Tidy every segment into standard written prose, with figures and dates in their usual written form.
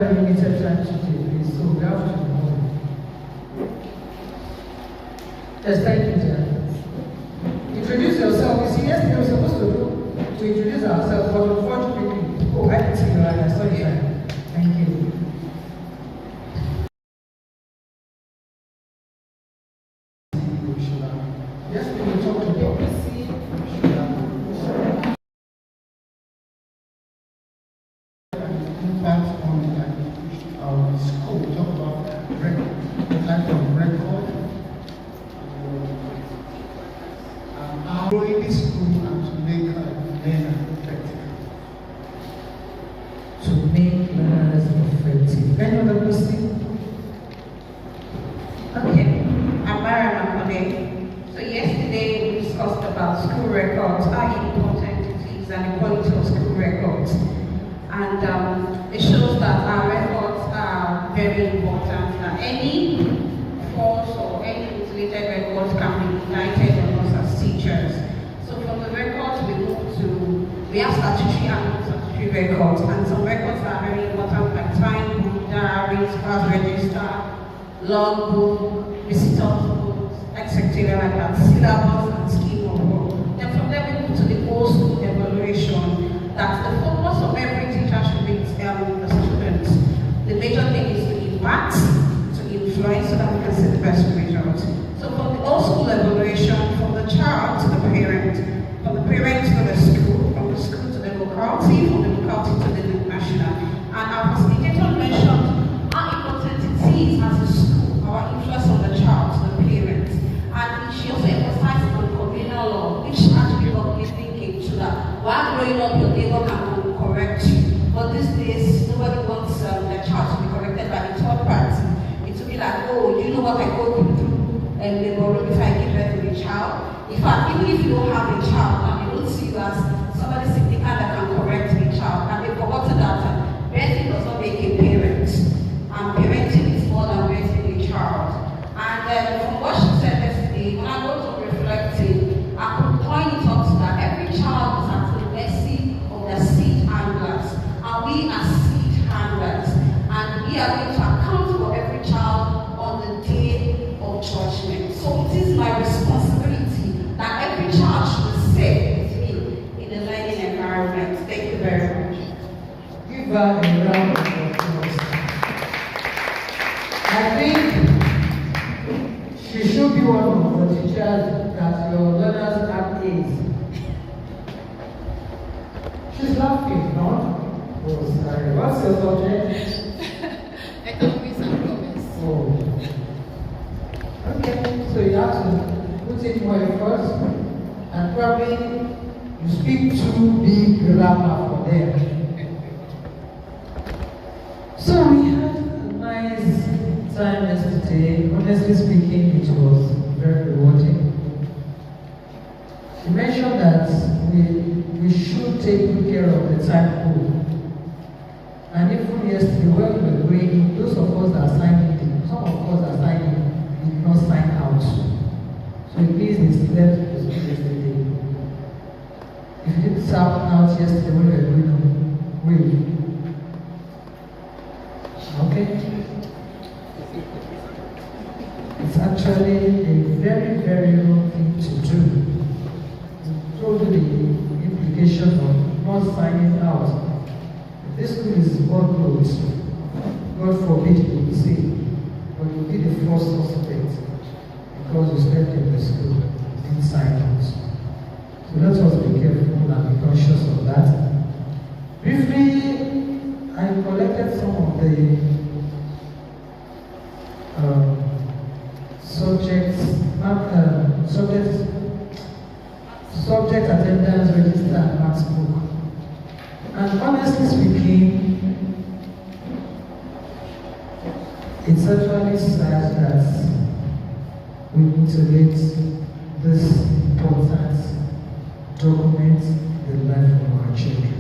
limited time today, please, so we have to move. Yes, thank you, Jan. Introduce yourself. You see, yesterday we were supposed to introduce ourselves, but unfortunately, oh, I didn't see you right. I saw you right. Thank you. Yesterday we talked about impact on our school. We talk about the type of record, growing this school and to make learners effective. To make learners effective. Any other question? Okay, I'm Mara Makode. So yesterday we discussed about school records, how important it is, and the quality of school records. And it shows that our records are very important. That any forms or any mutilated records can be united on us as teachers. So from the records we have statutory and non-statutory records, and some records are very important like time book, diaries, class register, logbook, visitors books, etc. like that, syllabus and scheme of work. Then from there we move to the whole school evaluation. That the focus of every teacher should be the students. The major thing is to impact, to influence, so that we can see the best results. So from the whole school evaluation, from the child to the parent, from the parent to the school, from the school to the locality, from the locality to the national. And our facilitator mentioned how important it is as a school, our influence on the child to the parents. And she also emphasized on communal law, which actually got me thinking to that. While growing up, your neighbor can correct you. But these days, nobody wants their child to be corrected by the third party. It will be like, oh, you know what I go through and labor room if I give birth to a child. In fact, even if you don't have a child, now they don't see you as somebody significant that can correct the child. And they've forgotten that birthing does not make a parent. And parenting is more than raising a child. And from what she said yesterday, when I go to reflecting, I could point it out to that every child is at the mercy of the seed handlers. And we are seed handlers. And we are going to account for every child on the day of judgment. So it is my responsibility that every child should be safe with me in the learning environment. Thank you very much. Give her a round of applause. I think she should be one of the teachers that your learners have A's. She's laughing, not? Oh, sorry. What's your subject? Economics and commerce. Oh. Okay, so you have to put it more effort, and probably you speak too big grammar for them. So we had a nice time yesterday. Honestly speaking, it was very rewarding. She mentioned that we should take good care of the time pool. And even yesterday, when we were going, those of us that are signing in, some of us are signing did not sign out. So it means they slept to the school yesterday. If you didn't sign out yesterday when we were going on, wait. Okay? It's actually a very, very wrong thing to do. It told you the implication of not signing out. If this school is all closed, God forbid you will say, but you'll be the first suspect because you slept in the school inside out. So let us be careful and be conscious of that. Briefly, I collected some of the subject attendance register and maths book. And honestly speaking, it's actually sad that we mutilate this important document, the life of our children.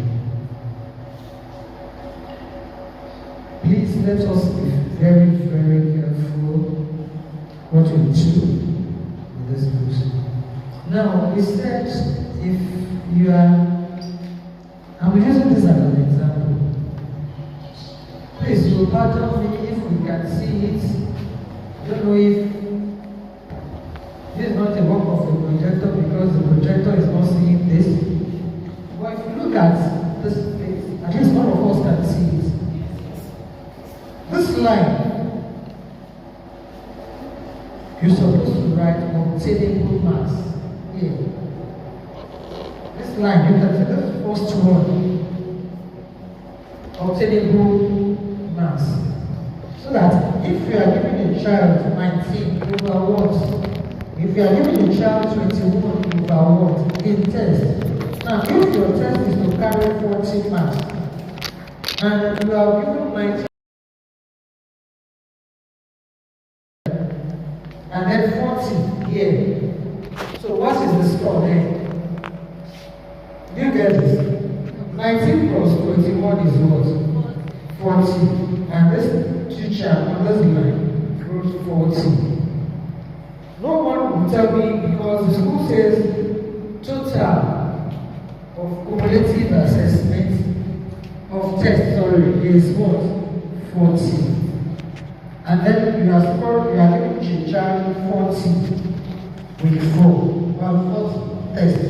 Please let us be very, very careful what we do with this book. Now, we said if you are, I'm using this as an example. Please do will pardon me if we can see it. I don't know if this is not a work of the projector because the projector is not seeing this. But if you look at this place, at least one of us can see it. This line, you're supposed to write obtainable marks here. This line, you can see the first one, obtainable marks. So that if you are giving a child 19 over what? If you are giving a child 21 over what? In test. Now, if your test is to carry 40 marks, and you are given 19, and then 40 here. So what is the score then? Do you get this? 19 plus 21 is what? 40. And this teacher on this line wrote 40. No one will tell me because the school says total of cumulative assessment of test, is what? 40. And then you are giving a child 40 with 4 test.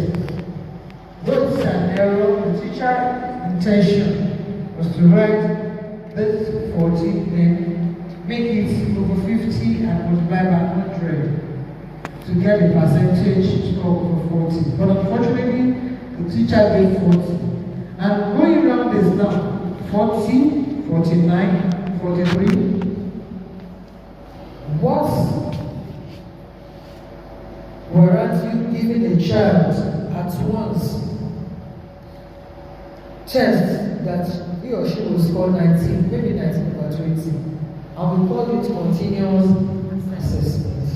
Though it's an error, the teacher's intention was to write this 40, then make it over 50 and multiply by 100 to get a percentage score over 40. But unfortunately, the teacher gave 40. And going around this now, 40, 49, 43. What whereas you giving a child at once test that he or she will score 19, maybe 19 over 20, and we call it continuous assessment.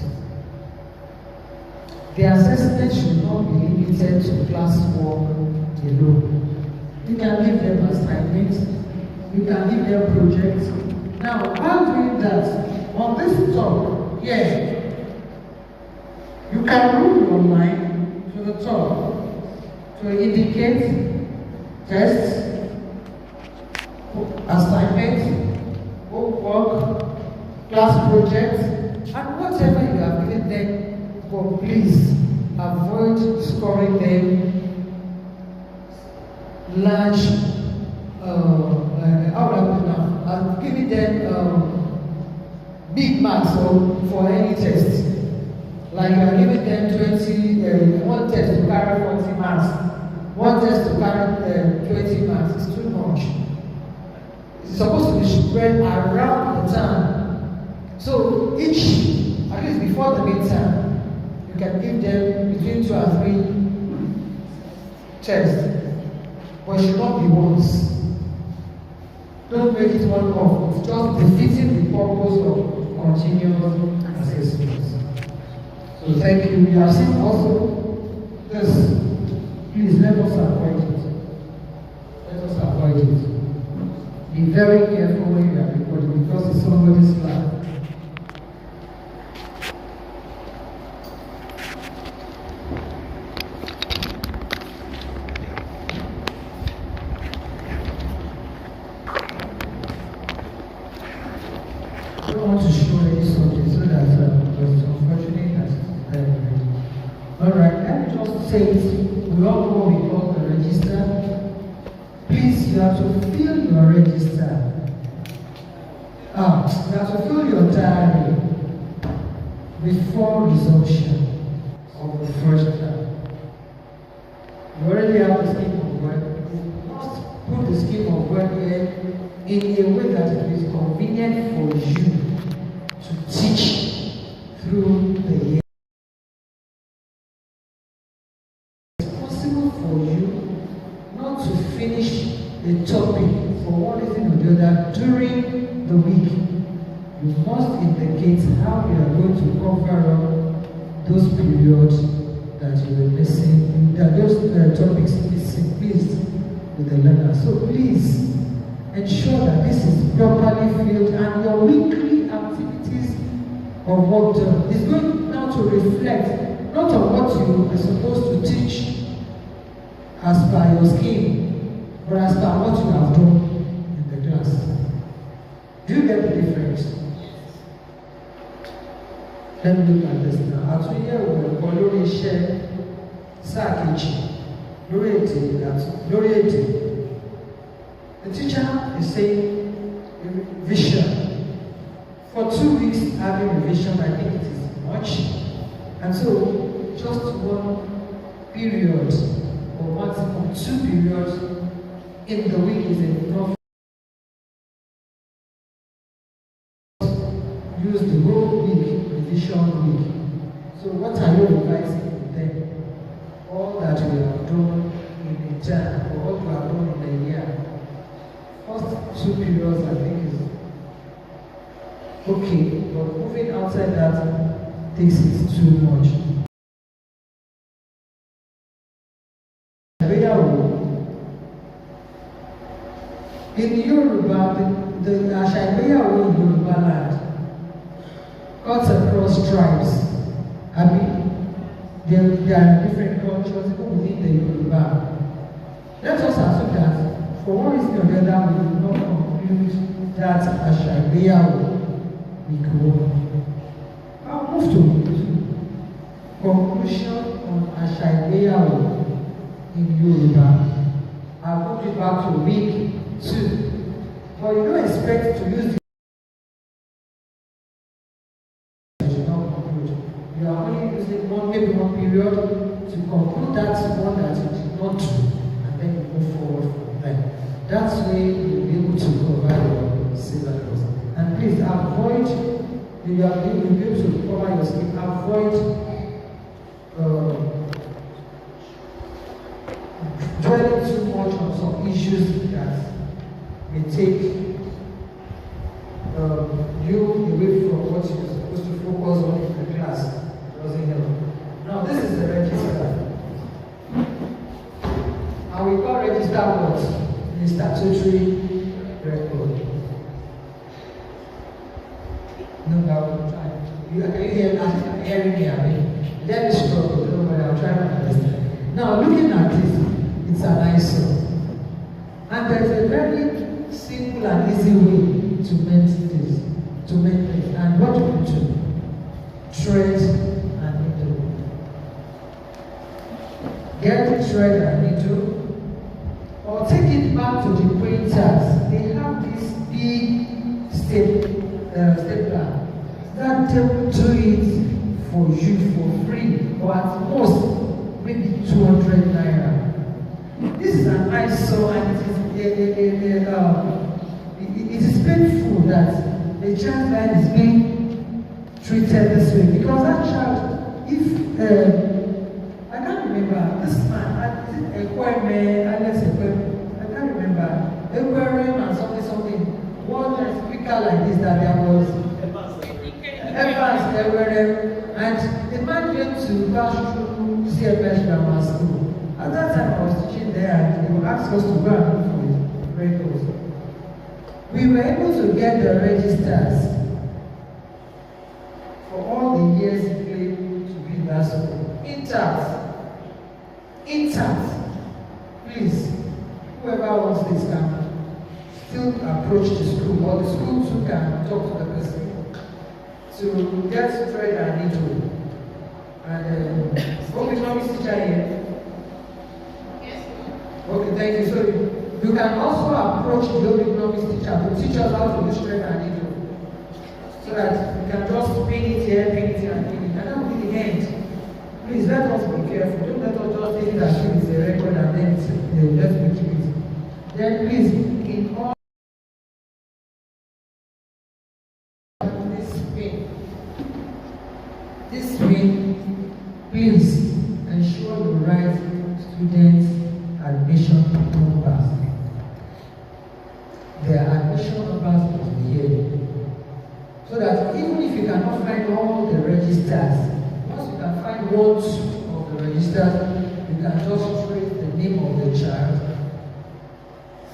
The assessment should not be limited to classwork alone. You can give them assignments, you can give them projects. Now, while doing that, on this top, yes, you can move your line to the top to indicate tests, assignments, homework, class projects, and whatever you have given them. But please avoid scoring them large. How will I put now? I'm giving them big marks for any test. Like I'm giving them 20, one test to carry 40 marks, one test to carry 20 marks. It's too much. It's supposed to be spread around the term. So each, at least before the midterm, you can give them between 2 and 3 tests. But it should not be once. Don't make it one off. It's just defeating the purpose of continuous assessments. So thank you. We have seen also this. Please let us avoid it. Let us avoid it. Be very careful when you are recording because it's somebody's life. I don't want to show any subject so that it's unfortunate that alright, let me just say it. We all know we call the register. Please, you have to fill your register. You have to fill your diary before resumption of the first term. You already have the scheme of work. You must put the scheme of work here in a way that it is convenient for you to teach through the year. It's possible for you not to finish the topic for one reason or the other during the week. You must indicate how you are going to cover up those periods that you were missing, that those topics missing, please, with the learner. So please, ensure that this is properly filled and your weekly activities of work done is going now to reflect not on what you are supposed to teach as per your scheme, but as per what you have done in the class. Do you get the difference? Let me look at this now. Àtúnyẹ̀wò ẹ̀kọ́ lórí iṣẹ́ sáà kejì lórí èdè. The teacher is saying revision. For 2 weeks having revision, I think it is much. And so just one period or maximum 2 periods in the week is enough. Use the whole week, revision week. So what are you revising with them? All that we have done in a term or what we have done in a year. First 2 periods I think is okay, but moving outside that takes it too much. In Yoruba, the àṣà ìgbéyàwó in Yoruba land cuts across tribes. I mean, there are different cultures even within the Yoruba. Let us assume that for one reason or the other we will not conclude that àṣà ìgbéyàwó we go. I'll move to conclusion on àṣà ìgbéyàwó in Yoruba. I'll put it back to week 2. But you don't expect to use the you are only using maybe one period to conclude that one that you did not do, and then you move forward from there. That's way you'll be able to cover your syllabus. And please avoid, you'll be able to cover your skill, avoid dwelling too much on some issues that may take you away from what you're supposed to focus on in the class. Doesn't help. Now this is the register. And we call register what? The statutory record. No, I will try. Can you hear hearing me? I mean, let me struggle. Don't worry, I'll try my best. Now looking at this, it's an ISO. And there's a very simple and easy way to make this. And what do we do? Thread and needle. Get the thread and needle, or take it back to the printers. They have this big stapler that they will do it for you for free, or at most maybe 200 naira. This is an ISO, and it is painful that a child line is being treated this way, because that child, if I can't remember this man, Ekweme, Alex Ekweme, I can't remember Ekweme and something. One speaker like this that there was Evans Ekweme, and the man came to pass through CFS Grammar School. At that time I was teaching there, and they would ask us to go and look for the records. We were able to get the registers for all the years he played to be in that school. Intact. Please, whoever wants this can still approach the school, or the school too can talk to the person to get thread and needle. And what economics teacher here? Yes. Okay, thank you. So you can also approach the economics teacher to teach us how to use thread and needle, so that we can just pin it here, and that will be the end. Please let us be careful. Don't let us just take it as if it's a record and then let's be keep it. Then please, in all this pin, please ensure you write students' admission numbers. Their admission numbers must be here. So that even if you cannot find all the registers, once you can find one of the registers, you can just trace the name of the child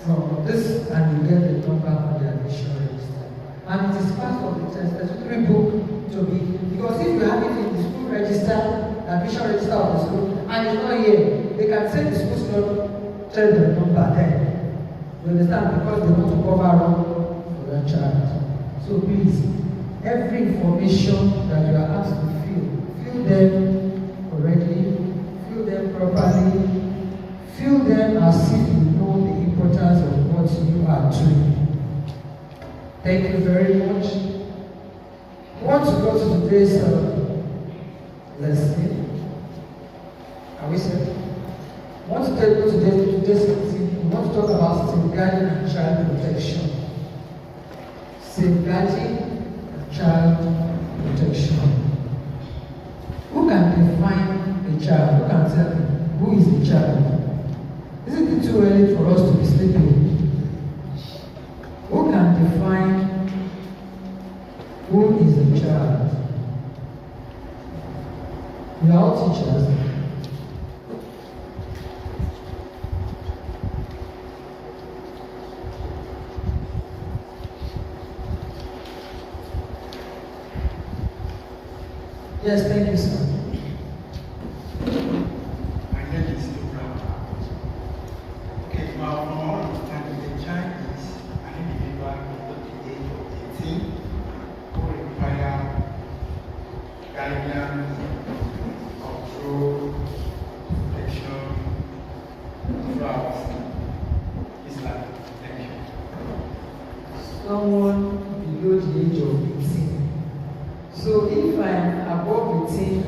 from this, and you get the number on the admission register. And it is part of the statutory book to be, because if you have it in the school register, the admission register of the school, and it's not here, they can say the school should tell the number then. You understand? Because they want to cover up for that child. So please, every information that you are asked to fill them correctly, fill them properly, fill them as if you know the importance of what you are doing. Thank you very much. I want to go to today's lesson. Are we set? I want to take you to today's lesson. We want to talk about safeguarding and child protection. Safeguarding and child protection. Who can define a child? Who can tell me who is a child? Isn't it too early for us to be sleeping? Who can define who is a child? We are all teachers. Yes, thank you, sir. My name is Abraham. Okay, well, from our understanding, the child is an individual under the age of 18 who require guidance, control, protection throughout his life. Thank you. Someone below the age of 18. So if I am above 18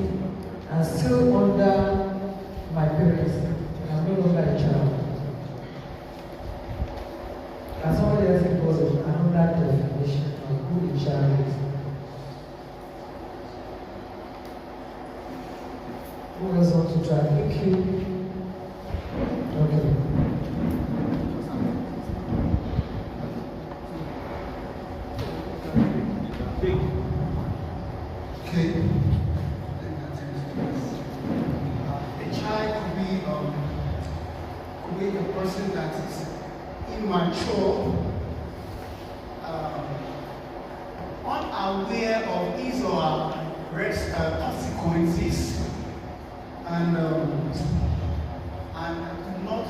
and still under my parents, I'm no longer a child. Can somebody else give us another definition of who a child is? Who else wants to try? Thank you. Okay. Okay. A child could be a person that is immature, unaware of his or her consequences, and not,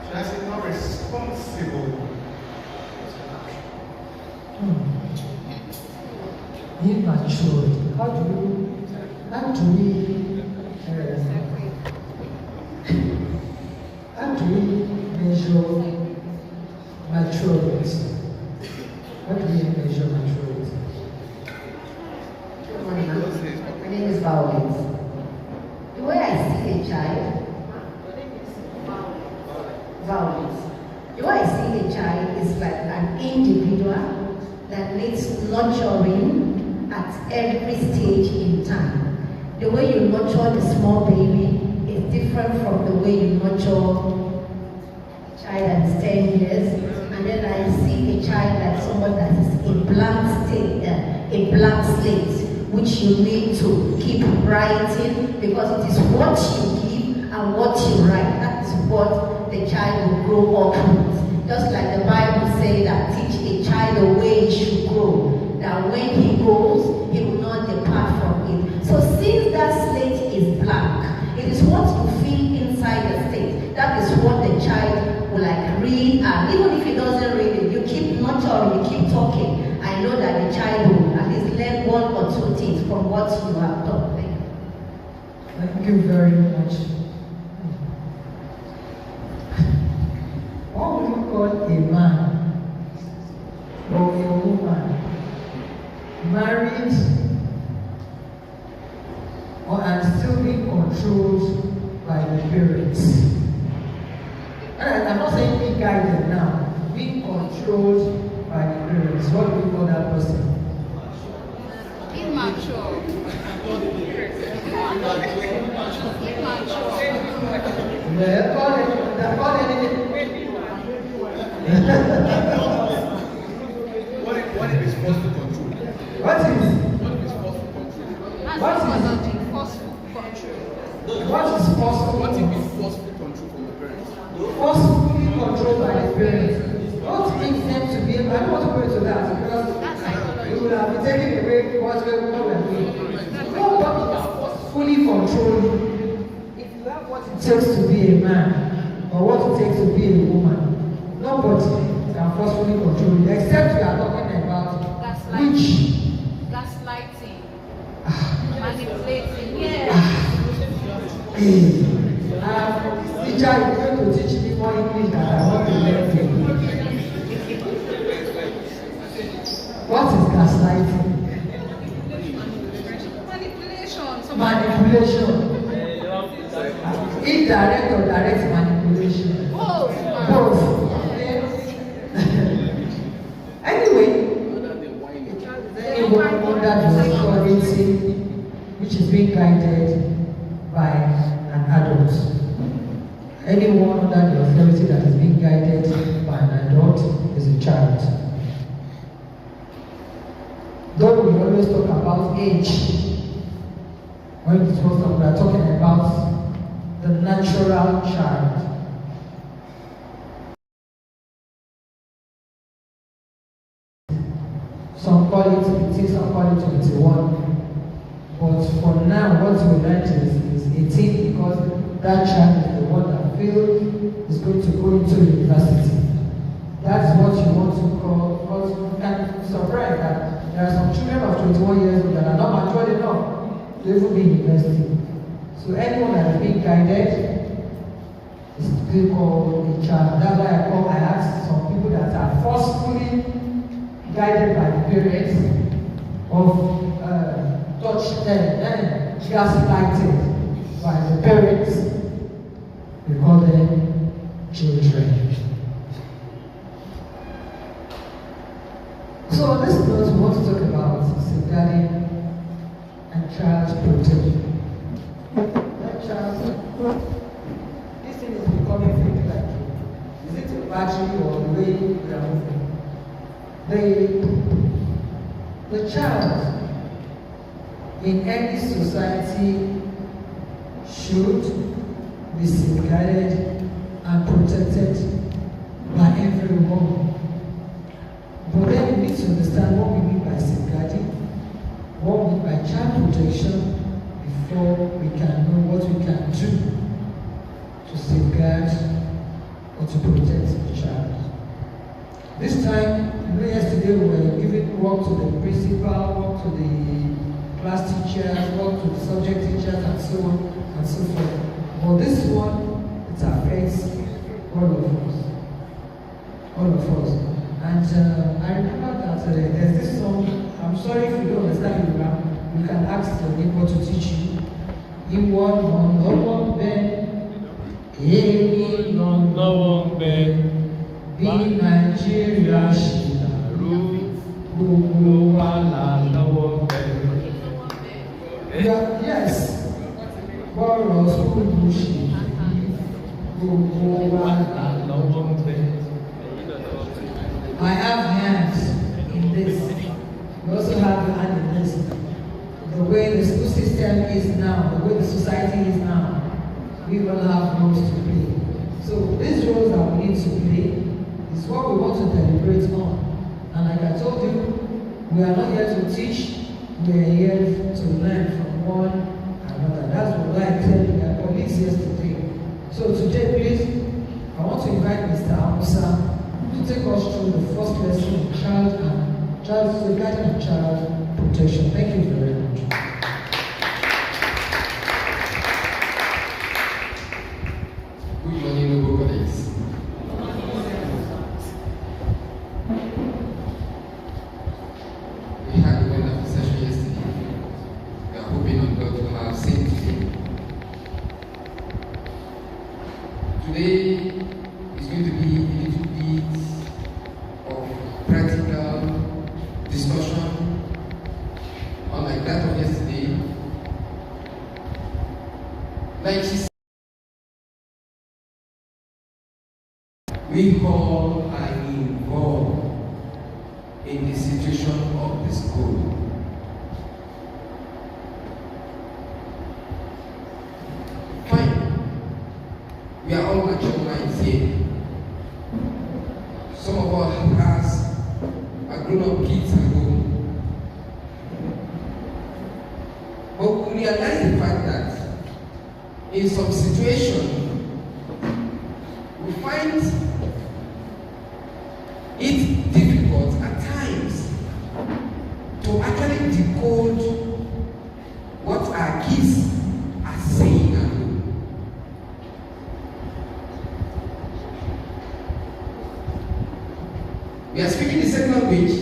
should I say, not responsible. Immaturity. How do we measure maturity? How do we measure maturity? Good morning, ma'am. My name is Violet. The way I see a child, Violet. The way I see a child is like an individual that needs nurturing at every stage in time. The way you nurture the small baby is different from the way you nurture a child that is 10 years. And then I see a child like someone that is a blank slate, which you need to keep writing, because it is what you give and what you write. That is what the child will grow up with. Just like the Bible says that teach a child the way he should grow, that when he grows, he will not depart from it. So since that slate is blank, it is what you feel inside the slate. That is what the child will like read, and even if he doesn't read it, you keep nurturing, you keep talking. I know that the child will at least learn one or two things from what you have taught them. Thank you very much. What would you call a man or a woman married and still being controlled by the parents? And I'm not saying being guided now, being controlled by the parents. What do you call that person? Immature. Yeah, call it. What if it's forceful control? What is? What if it's forceful control? What is forceful? What if it's forceful control from the parents? Forcefully controlled by the parents. What makes them to be able? I don't want to go into that because we would have been taking away what we're doing. Nobody is forcefully controlled. If you have what it takes to be a man or what it takes to be a woman, nobody can forcefully control you except we are talking about Gaslighting. Which? Gaslighting. Manipulating. Yeah. Teacher is going to teach me more English than I want to learn. What is gaslighting? Manipulation. Manipulation. Indirect or direct manipulation? Both. Both. Anyway, anyone under the authority which is being guided by an adult. Anyone under the authority that is being guided by an adult is a child. Though we always talk about age, when we are talking about the natural child. Some call it 18, some call it 21. But for now, what we learned is 18 because that child is the one that feels is going to go into university. That's what you want to call, because you can be surprised that there are some children of 21 years old that are not mature enough to even be in university. So anyone that is being guided is still called a child. That's why I ask some people that are forcefully guided by the parents of gaslighted by the parents, we call them children. So on this note, we want to talk about safeguarding and child protection. That child, this thing is becoming fake like. Is it a battery or the way we are moving? The child in any society should be safeguarded and protected by everyone. But then we need to understand what we mean by safeguarding, what we mean by child protection, before we can know what we can do to safeguard or to protect the child. This time, yesterday we were giving work to the principal, work to the class teachers, work to the subject teachers, and so on and so forth. But this one, it affects all of us. All of us. And I remember that there's this song, I'm sorry if you don't understand Yoruba, you can ask your neighbor to teach you. In one on no one bed, in on no one bed, be Nigeria, gbogbo wa là lọ́wọ́ bẹ̀rẹ̀. Yes, bọ́ọ̀rọ̀ sùkúlù ṣe gbogbo wa là lọ́wọ́ bẹ̀rẹ̀. I have hands in this. We also have a hand in this. The way the school system is now, the way the society is now, we all have roles to play. So these roles that we need to play is what we want to deliberate on. And like I told you, we are not here to teach, we are here to learn from one another. That's what I told my colleagues yesterday. So today, please, I want to invite Mr. Amusa to take us through the first lesson on child safeguarding and child protection. Thank you very much. Good morning, noble colleagues. We had a wonderful session yesterday. We are hoping on God to have same today. Today is going to be a little bit of practical discussion, unlike that of yesterday. Like she said, we all are involved in the situation of the school. Fine. We are all mature minds here. Some of us are grown-up kids at home. But we realize the fact that in some situation, we find it's difficult at times to actually decode what our kids are saying and doing. We are speaking the same language,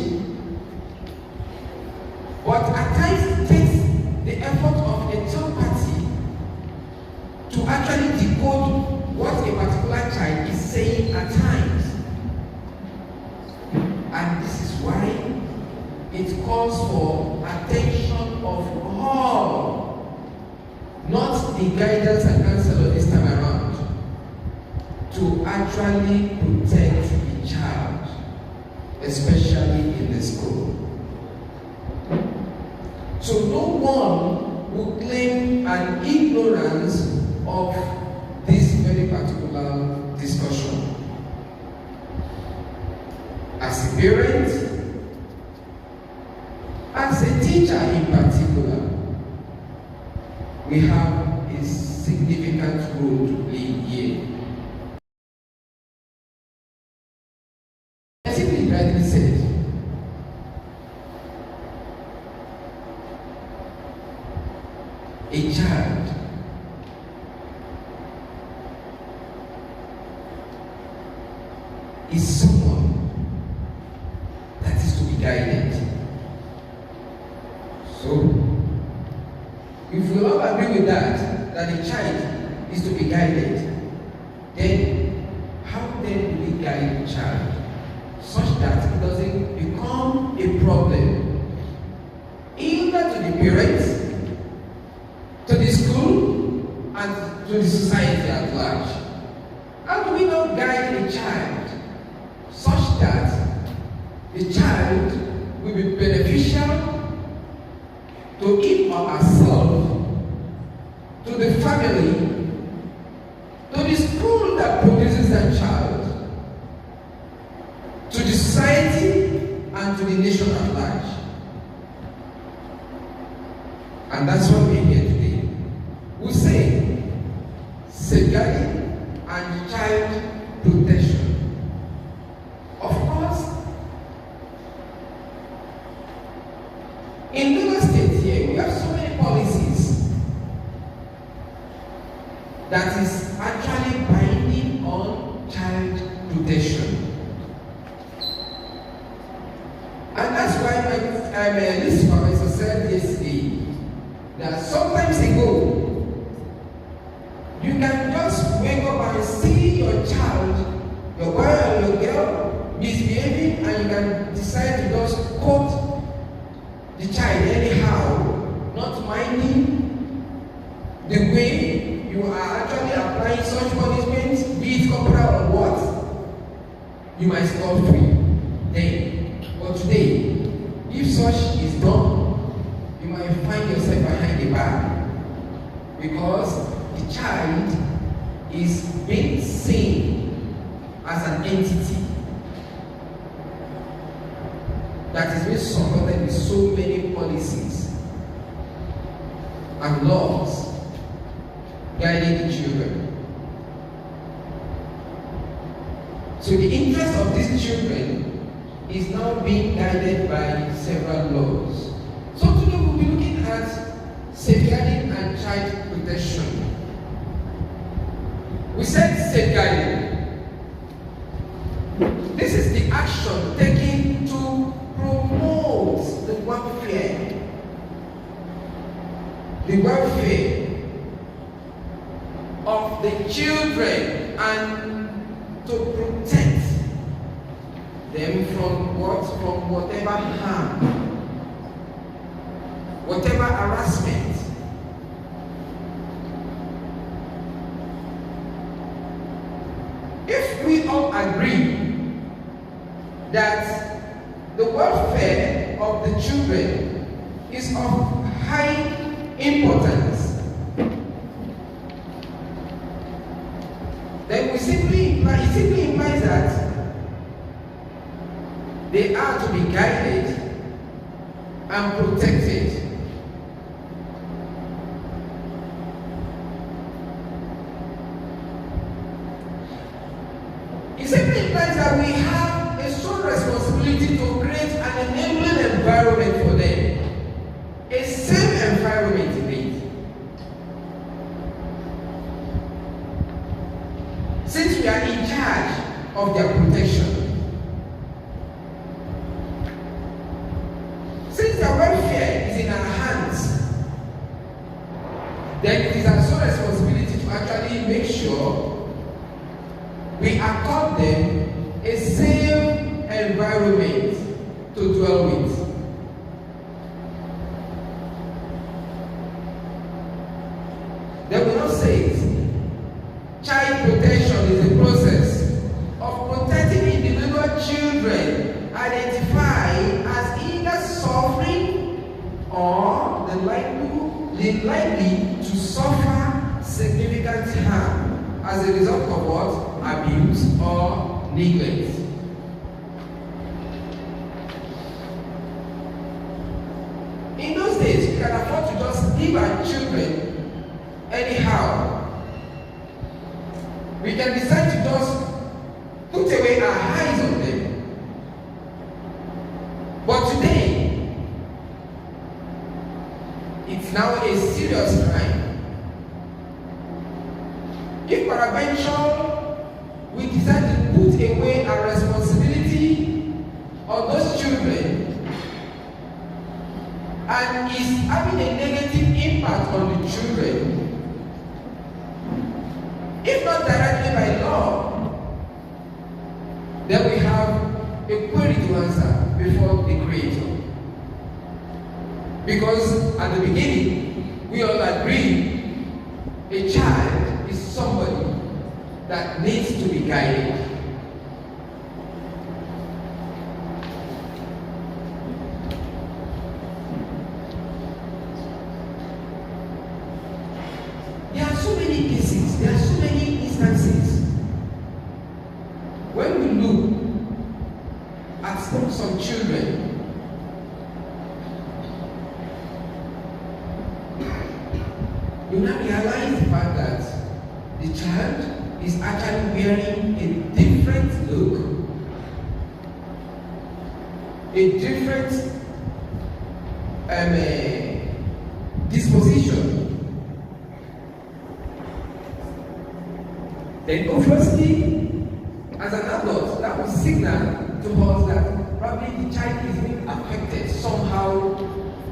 but at times it takes the effort of a third party to actually decode what a particular child is saying at times. And this is why it calls for attention of all, not the guidance and counselor this time around, to actually protect the child, especially in the school. So no one will claim an ignorance of this very particular discussion. As a parent, as a teacher in particular, we have a significant role to play here. As he rightly said, a child is someone that is to be guided. So, if we all agree with that a child is to be guided, then how then do we guide the child such that it doesn't become a problem either to the parents, to the school, and to the society at large? How do we not guide a child such that the child will be beneficial to him or herself, to the family, to the school that produces that child, to the society, and to the nation at large? And that's what we're here today. We say safeguarding and child protection. Of course, in Lagos State here, we have so many policies that is actually binding on child protection. And that's why this professor said yesterday that sometimes ago, you can just wake up and see your child, your boy or your girl, misbehaving, and you can decide to just quote the child anyhow, not minding the way you are actually applying such punishments, be it corporal or what. You might stop free then. But today, if such is done, you might find yourself behind the bar because the child is being seen as an entity that is being supported with so many policies and laws guiding the children. So the interest of these children is now being guided by several laws. So today we'll be looking at safeguarding and child protection. We said safeguarding. This is the action taken to promote the welfare of the children and to protect them from what? From whatever harm, whatever harassment. If we all agree that the welfare of the children is of high importance, then it simply implies that they are to be guided and protected. It simply implies that we have a sole responsibility to create an enabling environment environment for them. A safe environment indeed. Since we are in charge of their protection, since their welfare is in our hands, then it is our sole responsibility to actually make sure we accord them a safe environment to dwell with. They will not say it. Child protection is a process of protecting individual children identified as either suffering or the likely to suffer significant harm as a result of what? Abuse or neglect. In those days, we can afford to just leave our children anyhow. We can decide to just put away our eyes on them. But today, it's now a serious crime. If peradventure we decide to put away our responsibility on those children and is having a negative impact on the children, if not directly by law, then we have a query to answer before the Creator. Because at the beginning, we all agree a child is somebody that needs to be guided. There are so many cases, there are so many instances. When we look at some children, you now realize the fact that the child is actually wearing a different look, a different disposition. Then obviously, as an adult, that will signal to us that probably the child is being affected somehow,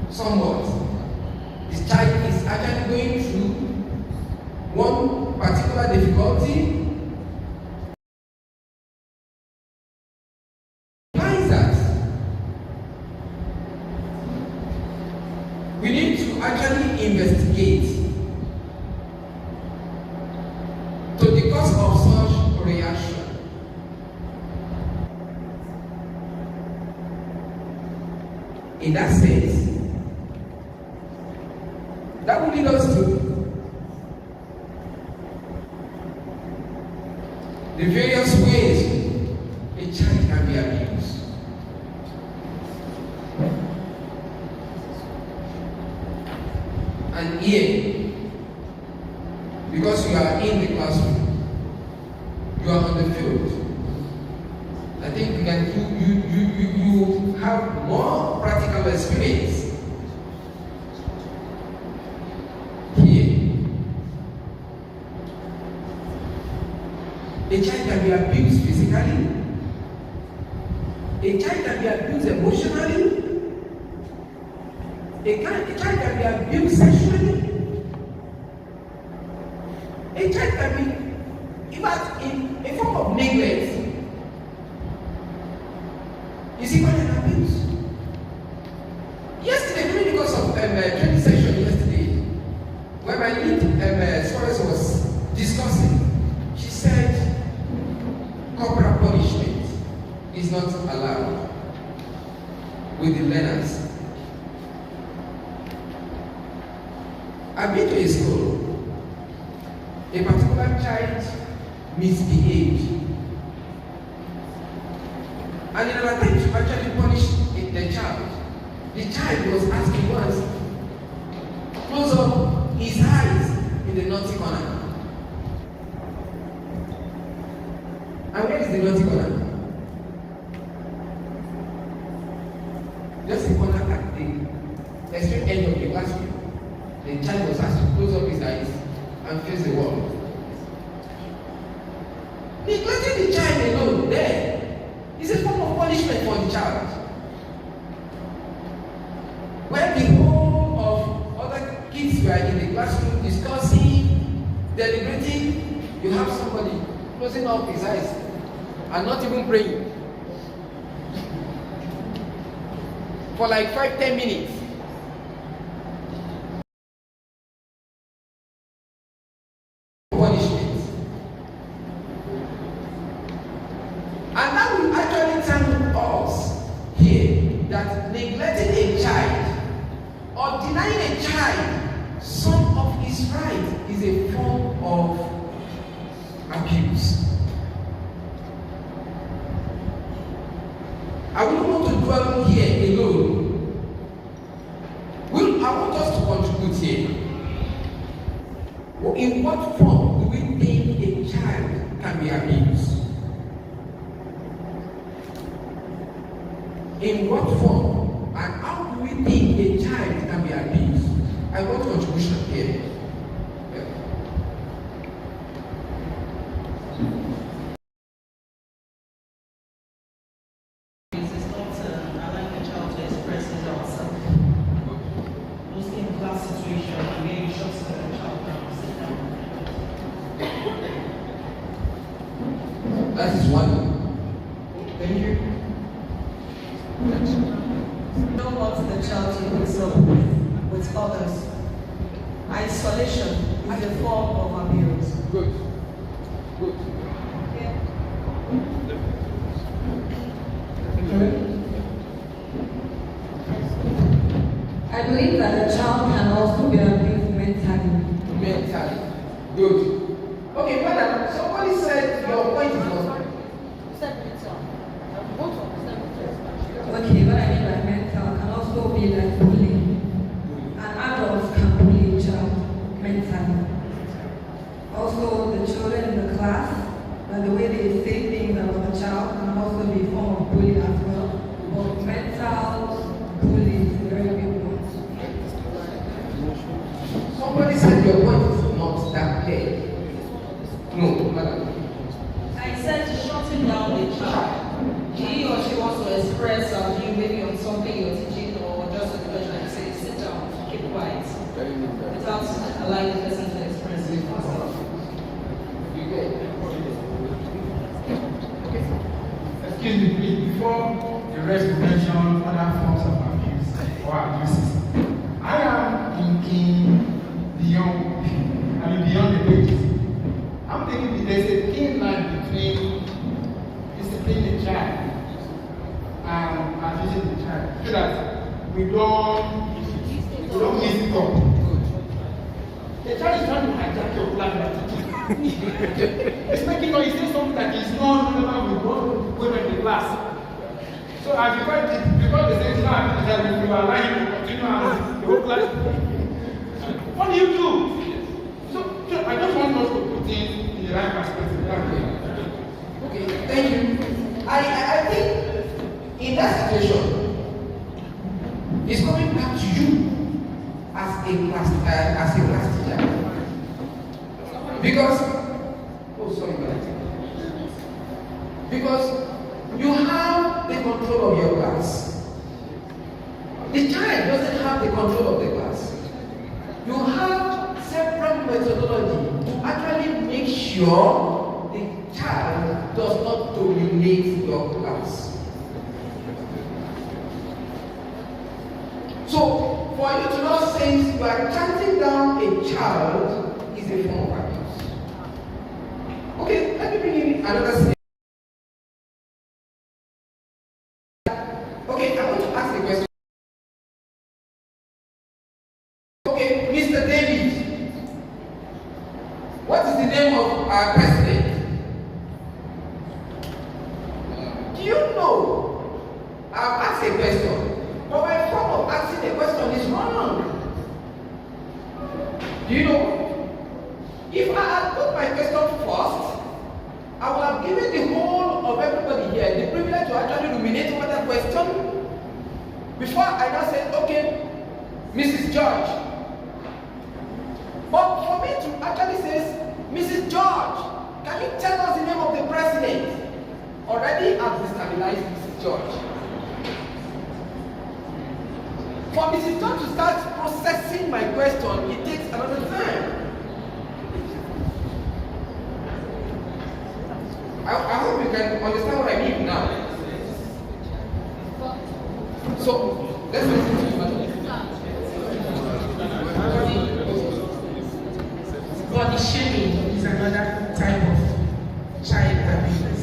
somewhat. This child is actually going through one particular difficulty. Why is that? We need to actually investigate to the cause of such reaction. In that sense, that will lead us to the various ways a child can be abused. And here, because you are in the classroom, you are on the field, I think you have more practical experience. A child can be abused physically. A child can be abused emotionally. A child can be abused sexually. A child can be, in fact, in a form of neglect. Is equally an abuse. Yesterday, during the course of training session yesterday, when my lead scholar was discussing, she said, corporal punishment is not allowed with the learners. I've been to a school. A particular child misbehaved. And in an attempt to actually punish the child was asking once, close up his eyes in the naughty corner. And where is the naughty corner? Just a corner. the extreme end of the classroom. The child was asked to close up his eyes and face the wall. Neglecting the child alone there is a form of punishment for the child. When the whole of other kids were in the classroom discussing, deliberating, you have somebody closing up his eyes and not even praying for like 5-10 minutes. Punishment. And that will actually tell us here that neglecting a child or denying a child some of his right is a form of abuse. I wouldn't want to dwell here alone. I want us to contribute here. In what form do we think a child can be abused? In what form and how do we think a child can be abused? I want contribution here. That is one. Thank you. You know what the child wakes up with others. Isolation is a form of abuse. Good. Good. I believe that a child can also be abused mentally. Mentally. Good. Okay, madam, somebody said your point is not. Okay, what I mean by mental can also be like bullying. An adult can bully a child mentally. Also, the children in the class, by the way they say things about the child, can also be a form of bullying as well. But mental bullying is a very big one. Somebody said your point is not that clear. No, madam. I said to shut him down the child. He or she wants to express a view maybe on something you're teaching or just a question and say, sit down, keep quiet. Without allowing the person to express it. Excuse me, please, before the rest will mention other forms of abuse or abuses, I am thinking beyond the pages. I'm thinking there's a thin line between disciplining the child and abusing the child, so that we don't mix it up. The child is trying to hijack your plan. It's making noise, saying something that is not relevant with what we in the class. So as because the same time that you are lying to continue and the whole class. What do you do? So I just want us to put in the right perspective. Okay, thank you. I think in that situation, it's coming back to you as a class teacher. Because, because you have the control of your class. The child doesn't have the control of the class. You have several methodology to actually make sure the child does not dominate your class. So, for you to not say you are chanting down a child is a form of abuse. Okay, let me bring in another scenario. Okay, I want to ask a question. Okay, Mr. David, what is the name of our president? Do you know? I've asked a question, but my form of asking a question is wrong. Do you know? If I had put my question first, I would have given the whole of everybody here the privilege to actually ruminate over that question before I now said, okay, Mrs. George. But for me to actually say, Mrs. George, can you tell us the name of the president? Already I've destabilized Mrs. George. For Mrs. George to start processing my question, it takes another time. I hope you can understand what I mean now. So, let's listen to you. Body shaming is another type of child abuse.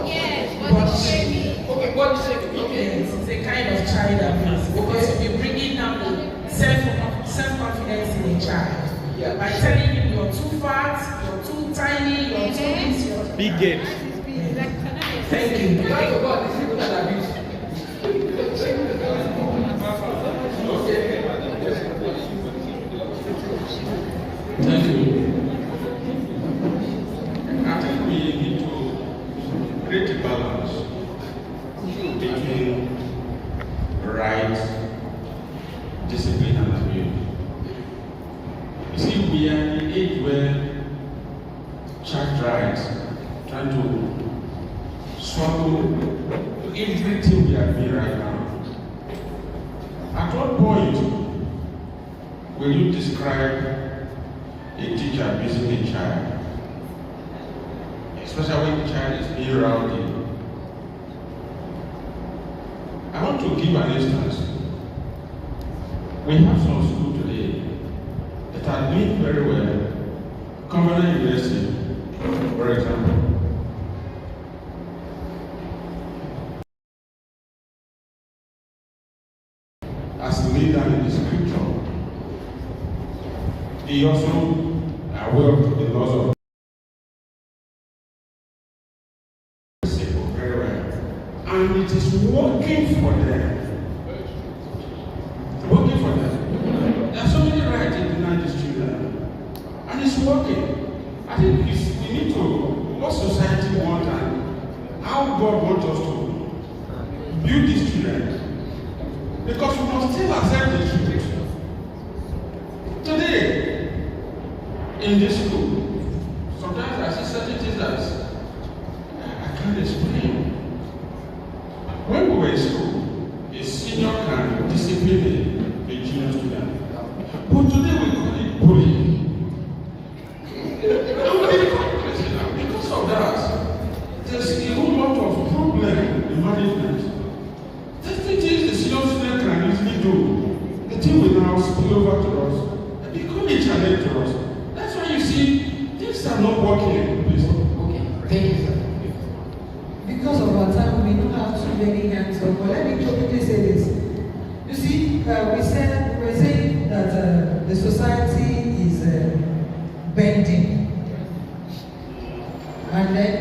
Yes, Body shaming. Okay, body shaming. Okay. Yes, it's a kind of child abuse because you'll be bringing down the self-confidence in a child. Yeah. By telling him you're too fat, you're too tiny, you're too this, you're too Big game. Thank you. Thank God, this is not an abuse. Thank you. I think we need to create a balance between right, discipline, and abuse. You see, we are in an age where child rights trying to swallow everything we are doing right now. At what point will you describe a teacher abusing a child? Especially when the child is being rowdy. I want to give an instance. We have some school today that are doing very well. Covenant University, for example. As laid down in the scripture, they also are aware of the laws of very well. And it is working for them. Working for them. There are so many rights in denied these children. And it's working. I think we need to, what society wants and how God wants us to build these children. Because we must still accept the truth. Today, in this school, sometimes I see certain things that I can't explain. When we were in school, a senior can discipline a junior student. But today we call it bullying. Because of that, there's a whole lot of problem in management. The things the senior student can easily do, the thing will now spill over to us and become a challenge to us. That's why you see things are not working. Please. Okay, thank you, sir. Because of our time, we don't have too many hands up, but let me quickly say this. You see, we were saying that the society is bending. And then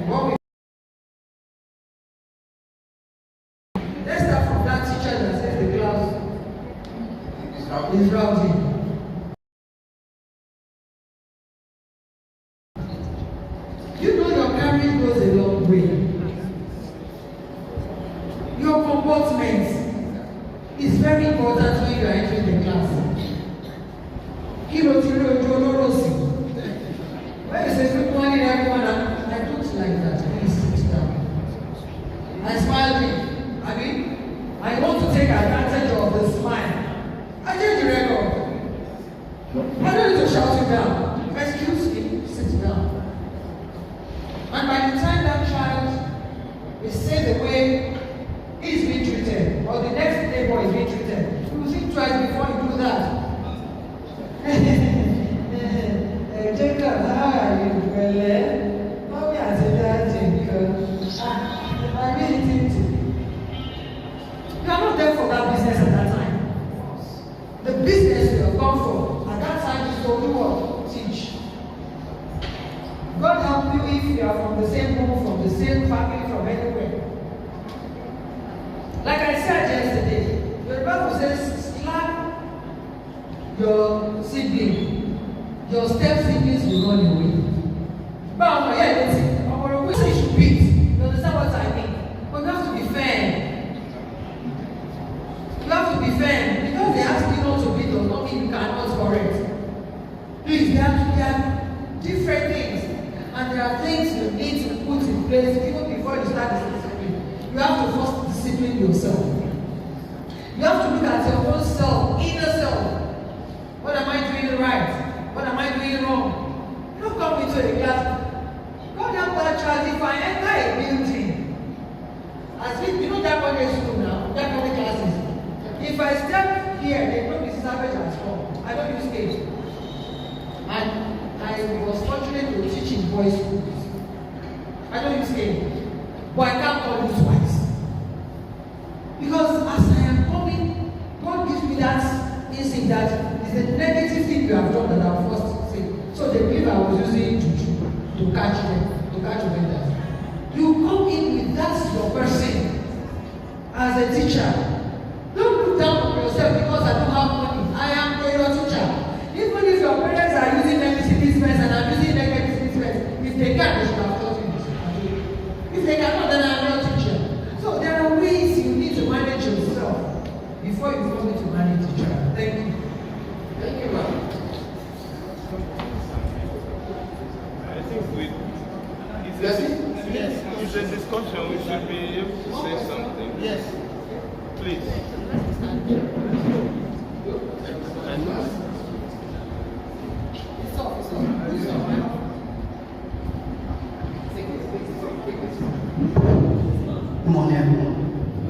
what we let's start from that teacher that says the class is rowdy. You know your carrying goes a long way. Your comportment is very important when you are entering the class. When you say good morning everyone, I don't like that. Please sit down. I smile. I mean, I want to take advantage of the smile. I change the record. I don't need to shout you down. Excuse me, sit down. And by the time that child is said the way he's being treated, or the next neighbor is being treated, you will think twice before you do that. Jacob, how are you? Well, mommy has a dad, I really think you are not there for that business at that time. The business you have gone for at that time is to do what? Teach. God help you if you are from the same home, from the same family, from anywhere. Like I said yesterday, your Bible says, slap your sibling. Your step siblings will run away. But yeah, let's see. We say you should beat. You understand what I mean? But you have to be fair. You have to be fair. Because they ask you not to beat Please, there are different things, and there are things you need to put in place even before you start the discipline. You have to first discipline yourself. You have to look at your own self, inner self. What am I doing right? What am I doing wrong? You don't come into a class. God help that child if I enter a building. As if you know that college school now, that college classes. If I step here, they know Mrs. Savage has come. I don't use stage. And I was fortunate to teach in boys' schools. I don't use stage. But I can't call you twice. Because as I am coming, God gives me that instinct that it's a negative thing you have done that I first say. So they believe I was using juju to catch them, to catch offenders. You come in with that your person as a teacher. Don't look down on yourself because I don't have money. I am your teacher. Even if your parents are using medicine dispense and I'm using negative dispense, if they can, they should have taught you this. If they cannot, then I'm your teacher. So there are ways you need to manage yourself before you come to manage the child. Thank you. Thank you, ma'am. I think it's a discussion. We should be able to say something. Yes. Please. Good morning, everyone.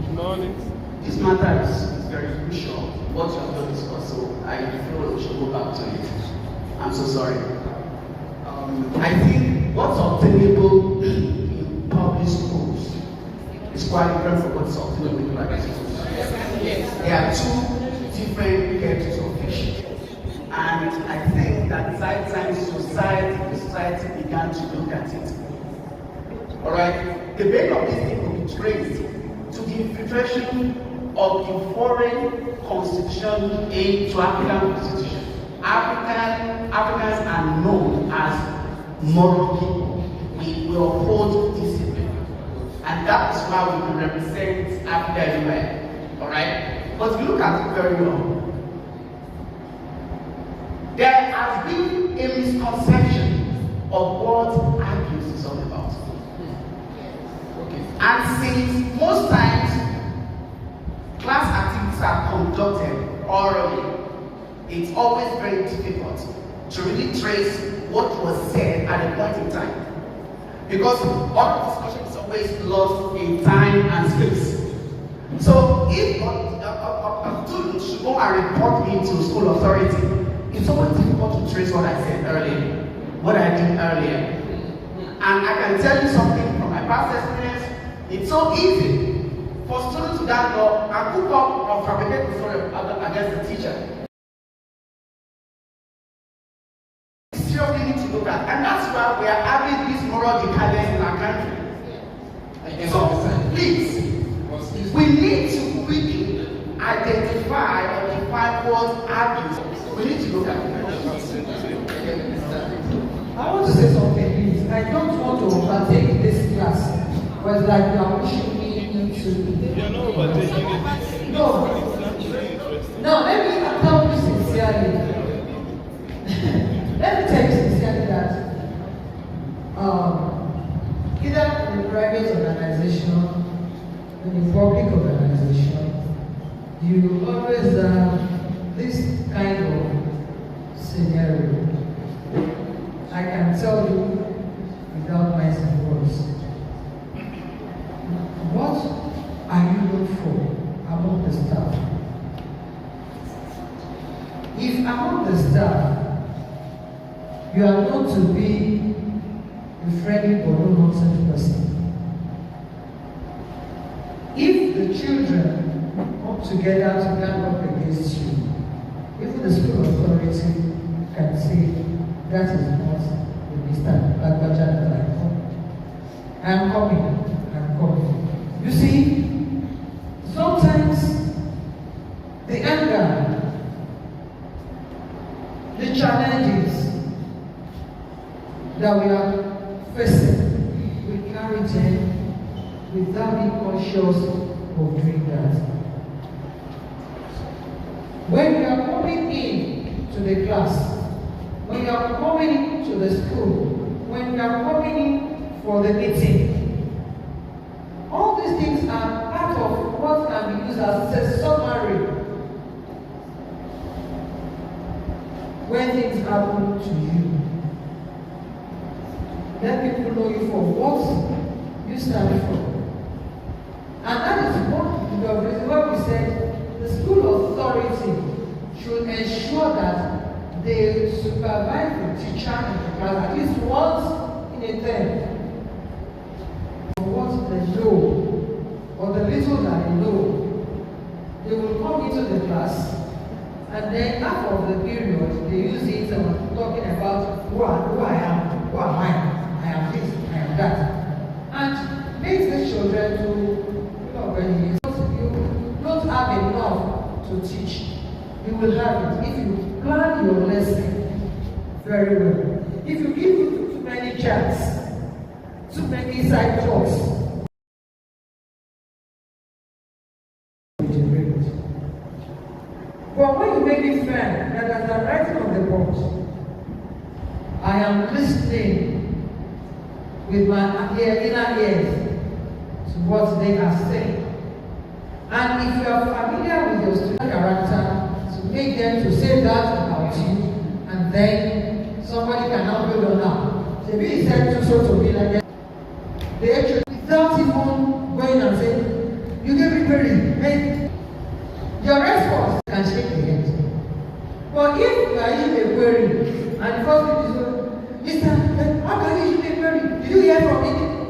Good morning. This matter is very crucial. What you have done is also, I feel we should go back to it. I'm so sorry. I think what's obtainable in public schools is quite different from what's obtainable in private schools. There are two different kettles of fish. And I think that it's time society began to look at it. Alright? The bane of this thing will be traced to the infiltration of the foreign constitution into African constitution. Africans are known as moral people. We will uphold discipline. And that is why we will represent Africa everywhere. Alright? But if you look at it very well, there has been a misconception of what abuse is all about. And since most times class activities are conducted orally, it's always very difficult to really trace what was said at a point in time. Because oral discussion is always lost in time and space. So if a student should go and report me to school authority, it's always difficult to trace what I said earlier, what I did earlier. And I can tell you something from my past experience. It's so easy for students to gather up and cook up or fabricate the story against the teacher. Seriously need to look at, and that's why we are having this moral decadence in our country. So please, we need to quickly identify or define what abuse. We need to look at it. I want to say something, please. I don't want to overtake this class. But like you are pushing me into. You're not overtaking it. No. No, let me tell you sincerely. Let me tell you sincerely that either in a private organization, in a public organization, you always have this kind of scenario. I can tell you without mincing words. What are you looking for among the staff? If among the staff you are known to be a friendly or no-nonsense person, if the children come together to stand up against you, even the school authority can say that is not the Mr. Bagbaja that I am coming. You see, sometimes the anger, the challenges that we are facing, we carry them without being conscious of doing that. When we are coming in to the class, when you are coming to the school, when you are coming for the meeting, all these things are part of what can be used as a summary when things happen to you. Let people know you for what you stand for. And that is one of the reasons why we said the school authority should ensure that they supervise the teacher in the class at least once in a term. What they know, or the little that they know, they will come into the class, and then half of the period they use it talking about who I am, who am I am this, I am that, and makes the children to when you don't have enough to teach, you will have it if you plan your lesson very well. If you give too many chats, too many side talks, but when you make it fair, that as I'm writing on the board, I am listening with my inner ears to what they are saying. And if you are familiar with your student character, to make them to say that about you, and then somebody can now build on that. Maybe he said so to be like that. They actually, without even going and saying, you gave me query, your response can shake the head. But if you are issuing a query, and the first thing is, Mr. How can you issue a query? Did you hear from me?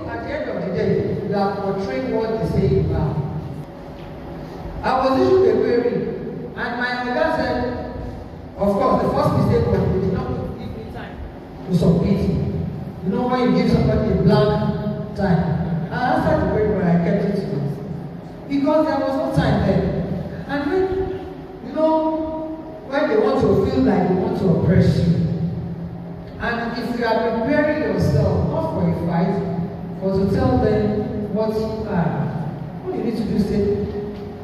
At the end of the day, you have portrayed what they say you are. I was issued a query, and my mother said, of course, the first mistake was they did not give me time to submit it. You know when you give somebody a blank time. I answered the query, but I kept it to myself. Because there was no time there. And when they want to feel like they want to oppress you, and if you are preparing yourself, not for a fight, but to tell them what you are, what you need to do is say,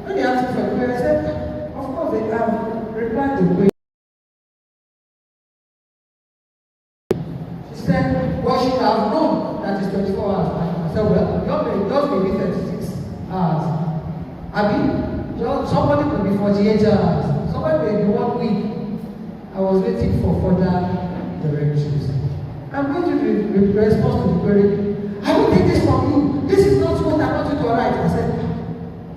when they ask me for a query, I said, of course they have replied the query. She said, well, she should have known that it's 24 hours. I said, well, just maybe 36 hours. Somebody could be 48 hours. Somebody may be 1 week. I was waiting for further directives. I'm going to respond to the query. I will take this from you. This is not what I want you to write. I said,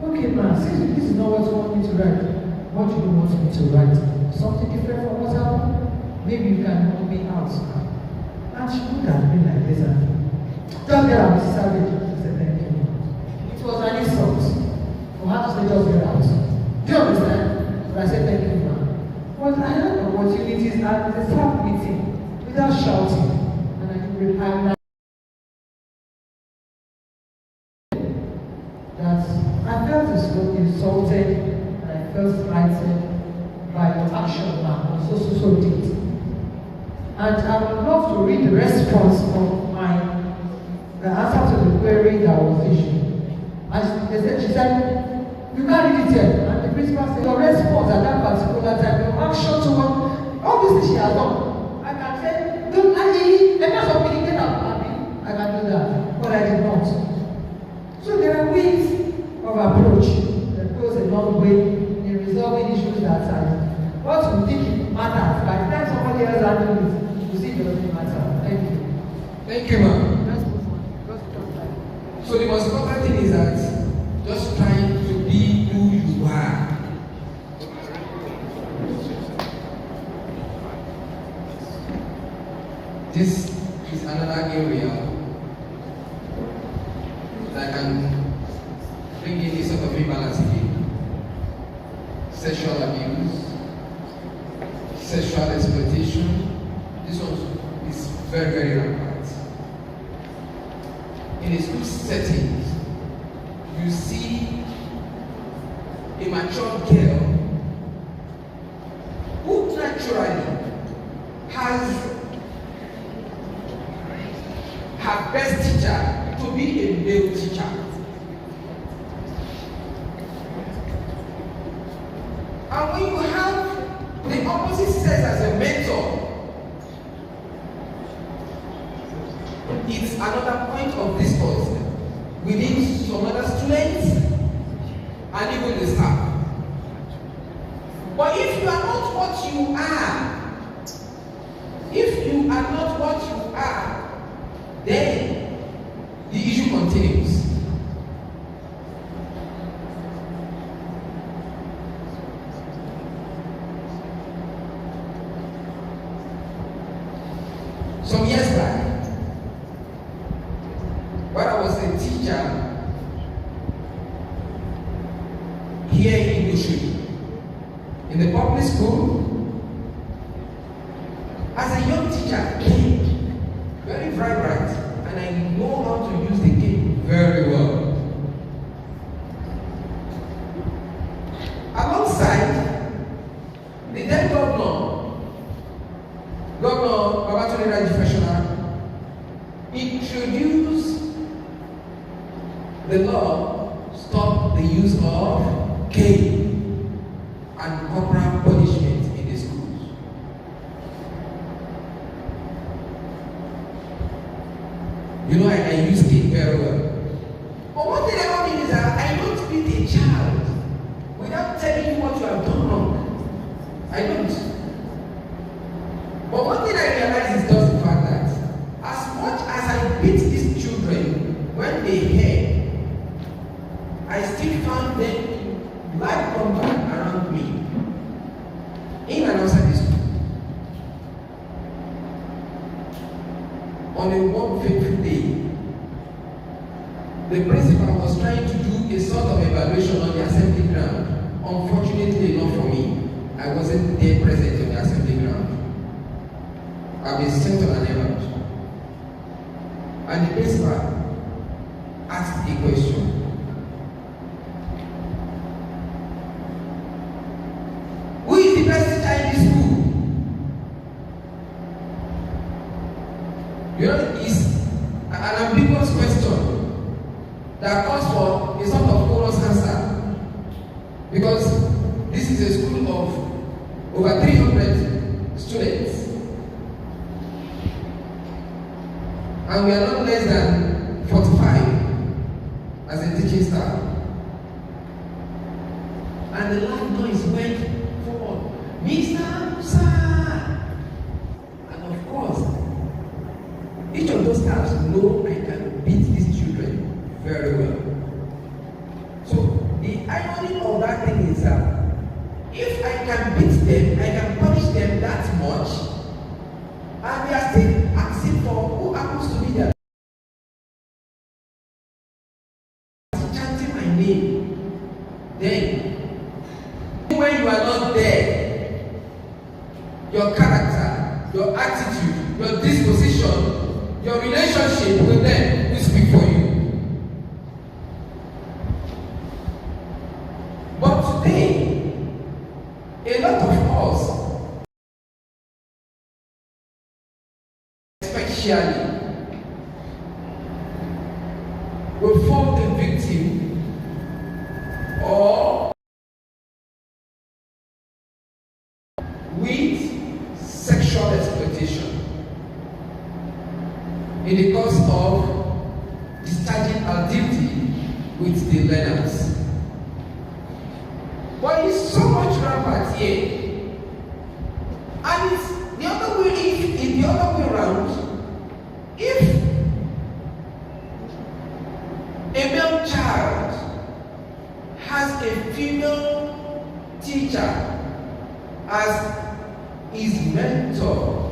okay, man, since this is not what you want me to write, what do you want me to write? Something different from what's happened? Maybe you can help me out. And she would have been like this. Just get out, savage. She said, thank you. It was an insult for her to say, just get out. Do you understand? But I said, thank you, man. But I had opportunities at the staff meeting without shouting. And I felt insulted and I felt slighted by the action man so did. And I would love to read the response of the answer to the query that was issued. And she said, you can't read it yet. And the principal said, your response at that particular time, your action toward all this thing she has done. I can say, don't let us communicate about it. I can do that. But I did not. So there are ways of approach that goes a long way in resolving issues that time. What you think matters, by the time somebody else handles it, you see it doesn't matter. Thank you. Thank you, ma'am. Let's move on. So the most important thing is that just trying to be who you are. This is another area that can bring in this sort of imbalance again. Sexual abuse, sexual exploitation. This one is very, very rampant. In a school setting, you see a mature girl who naturally has her best teacher to be a male teacher. And when you have the opposite sex as a mentor, it's another point of discourse within some other students and even the staff. But if you are not what you are, then the issue continues. Some years back, when I was a teacher here in Bushri, in the public school, as a young teacher, very bright, and I know how to use the game very well. Alongside, the then Governor Babatunde Raji introduced the law stop the use of cane and corporal punishment in the schools. You know, I use cane very well. But one thing about me is that I don't beat a child without telling you what you have done wrong. I don't. But one thing I realize is just the fact that as much as I beat these children when they heard, I still found them like contact around me in and outside the school. On a one fateful day, the principal was trying to do a sort of evaluation on the assembly ground. Unfortunately enough for me, I wasn't there present on the assembly ground. I've been sent on an errand. And the principal asked a question. Who is the best teacher in the school? You know, it's an ambiguous question that calls for a sort of chorus answer. Because this is a school of over 300 students. And we are not less than 45 as a teaching staff. And the loud noise went forward. Mr. Sir! And of course, each of those staffs know I can beat these children very well. So the irony of that thing is that if I can beat them, I can punish them that much, and they are still asking for who happens to be there. Chanting my name. Then, when you are not there, your character, your attitude, your disposition, your relationship with them will speak for you. But today, a lot of us, especially, will fall the victim or with sexual exploitation in the course of discharging our duty with the learners. But it's so much rampant here. And it's the other way, if the other way around, if a male child has a female teacher as his mentor,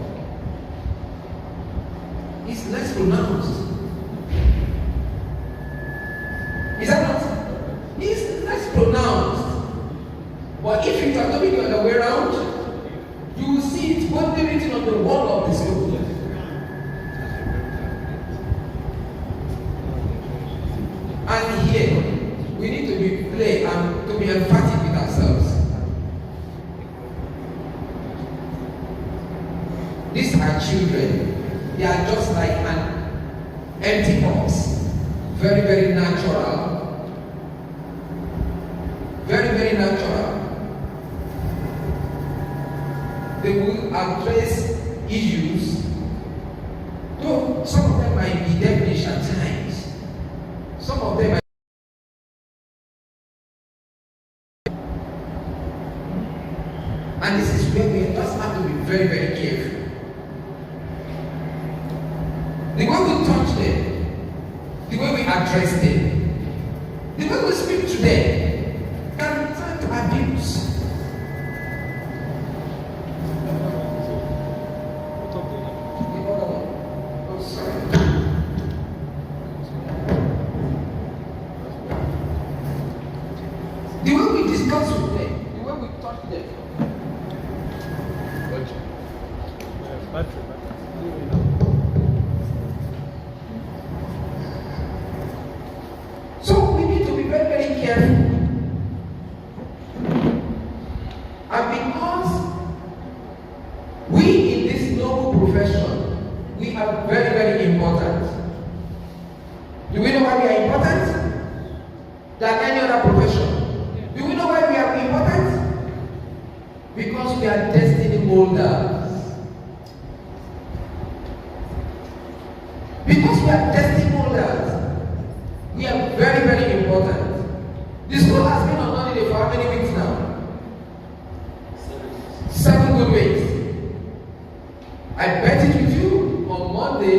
it's less pronounced. Is that not? It's less pronounced. But if you are doing the other way around, you will see it boldly written on the wall of the school. And here, we need to be clear and to be emphatic with ourselves. These are children. They are just like an empty box. Very, very natural. Very, very natural. They will address issues Though some of them might be devilish at times, some of them might. And this is where we just have to be very, very careful. The way we touch them, the way we address them, the way we speak to them can turn to abuse. The way we discuss with them, the way we touch them. So we need to be very, very careful. And because we in this noble profession, we are very, very important. Do we know why we are important? Than any other profession. Do we know why we are important? Because we are destiny molders. Because we are destiny molders, we are very, very important. The school has been on holiday for how many weeks now? 7 good weeks. I bet it with you, on Monday,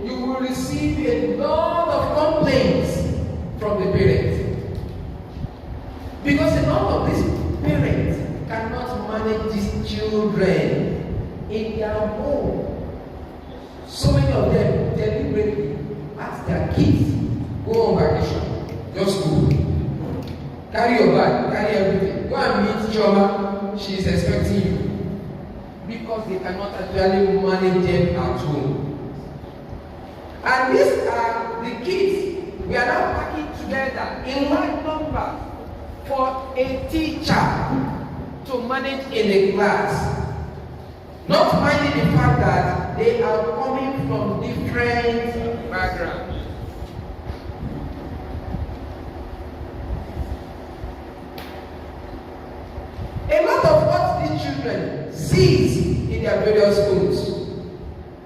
you will receive a lot of complaints from the parents. Because a lot of these parents cannot manage these children in their home. So many of them deliberately ask their kids, go on vacation, just go. Carry your bag, carry everything. Go and meet Chioma, she is expecting you. Because they cannot actually manage them at home. And these are the kids we are now packing together in large numbers for a teacher to manage in a class. Not minding the fact that they are coming from different backgrounds. A lot of what these children see in their various schools,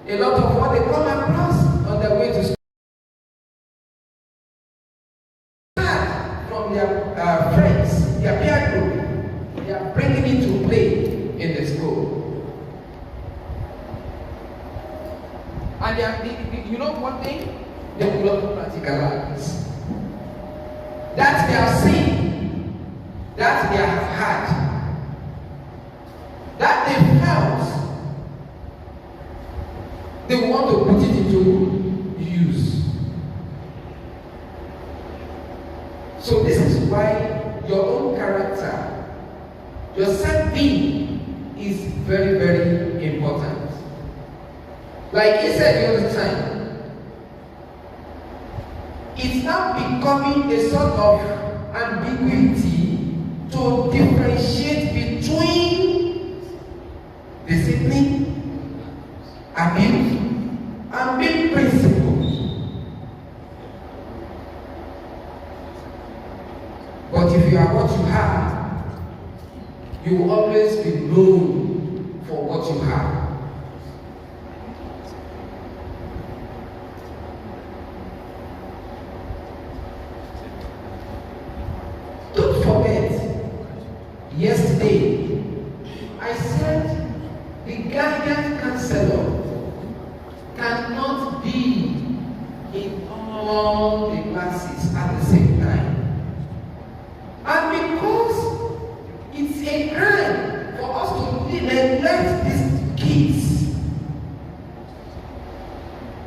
a lot of what they come across on their way to school, from their friends, their peer group, they are bringing it to play in the school. And you know one thing? They will not practicalize. That they have seen, that they have had, that they felt, they want to put it into use. So this is why your own character, your self-being is very, very important. Like he said the other time, it's now becoming a sort of ambiguity to differentiate between discipline, abuse, and being principles. But if you are what you have, you will always be known for what you have. Yesterday, I said the guidance counselor cannot be in all the classes at the same time. And because it's a crime for us to neglect these kids,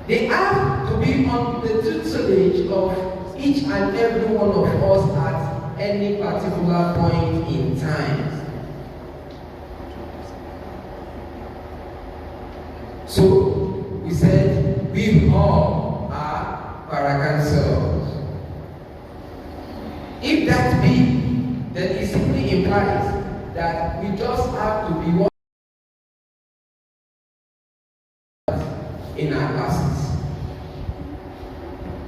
they have to be on the tutelage of each and every one of us at any particular point in time. So we said we all are paracounselors. If that be, then it simply implies that we just have to be one in our classes.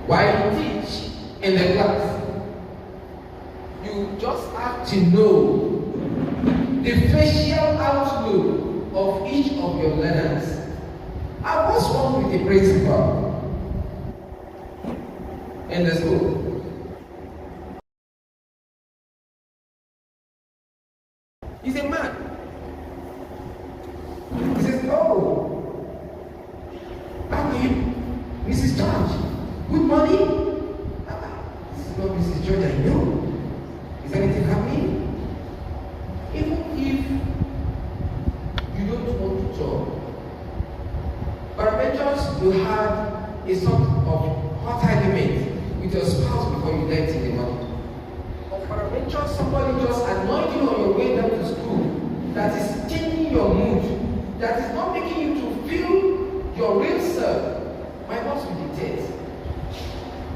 While you teach in the class, you just have to know the facial outlook of each of your learners I was wrong with the principal in the school. He's a man. He says, oh, how are you? Mrs. George, good morning. This is not Mrs. George I know. Is anything happening? Even if you don't want to talk, peradventure you had a sort of hot argument with your spouse before you left in the morning. Or peradventure somebody just annoyed you on your way down to school that is changing your mood, that is not making you to feel your real self. My boss will dictate.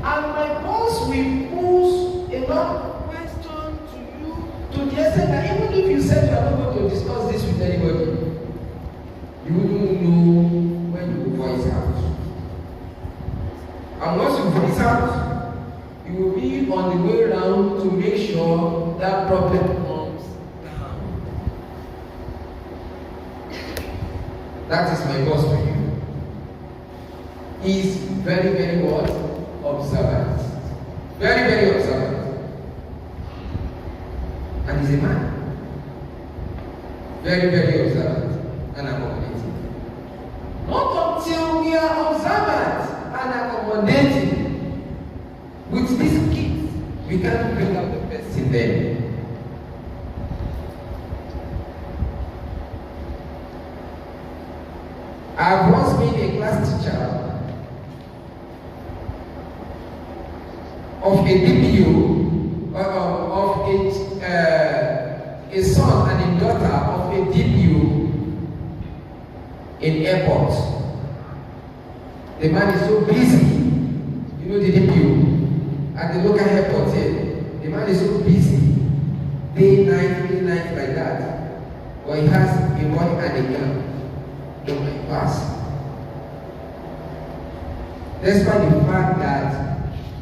And my boss will pose a lot of questions to you to the extent that even if you said you are not going to discuss this with anybody, you wouldn't know when you will voice out. And once you voice out, you will be on the way around to make sure that problem comes down. That is my boss for you. He is very, very what? Observant. Very, very observant. And he's a man. Very, very observant and accommodating. Not until we are observant and accommodating with these kids, we can bring out the best in them. I have once been a class teacher of a DPO, of a son and a daughter of a DPO in airport. The man is so busy, you know the DPO, at the local airport here. The man is so busy, day, night like that. But he has a boy and a girl in my class. Despite the fact that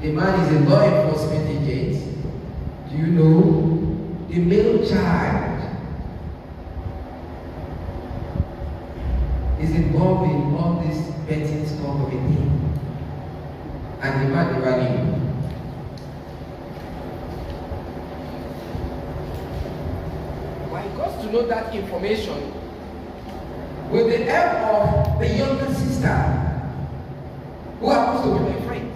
the man is a law enforcement agent, do you know the male child is involved in all this betting stuff of a thing, and the man never knew. When he got to know that information, with the help of the younger sister, who happens to be my friend,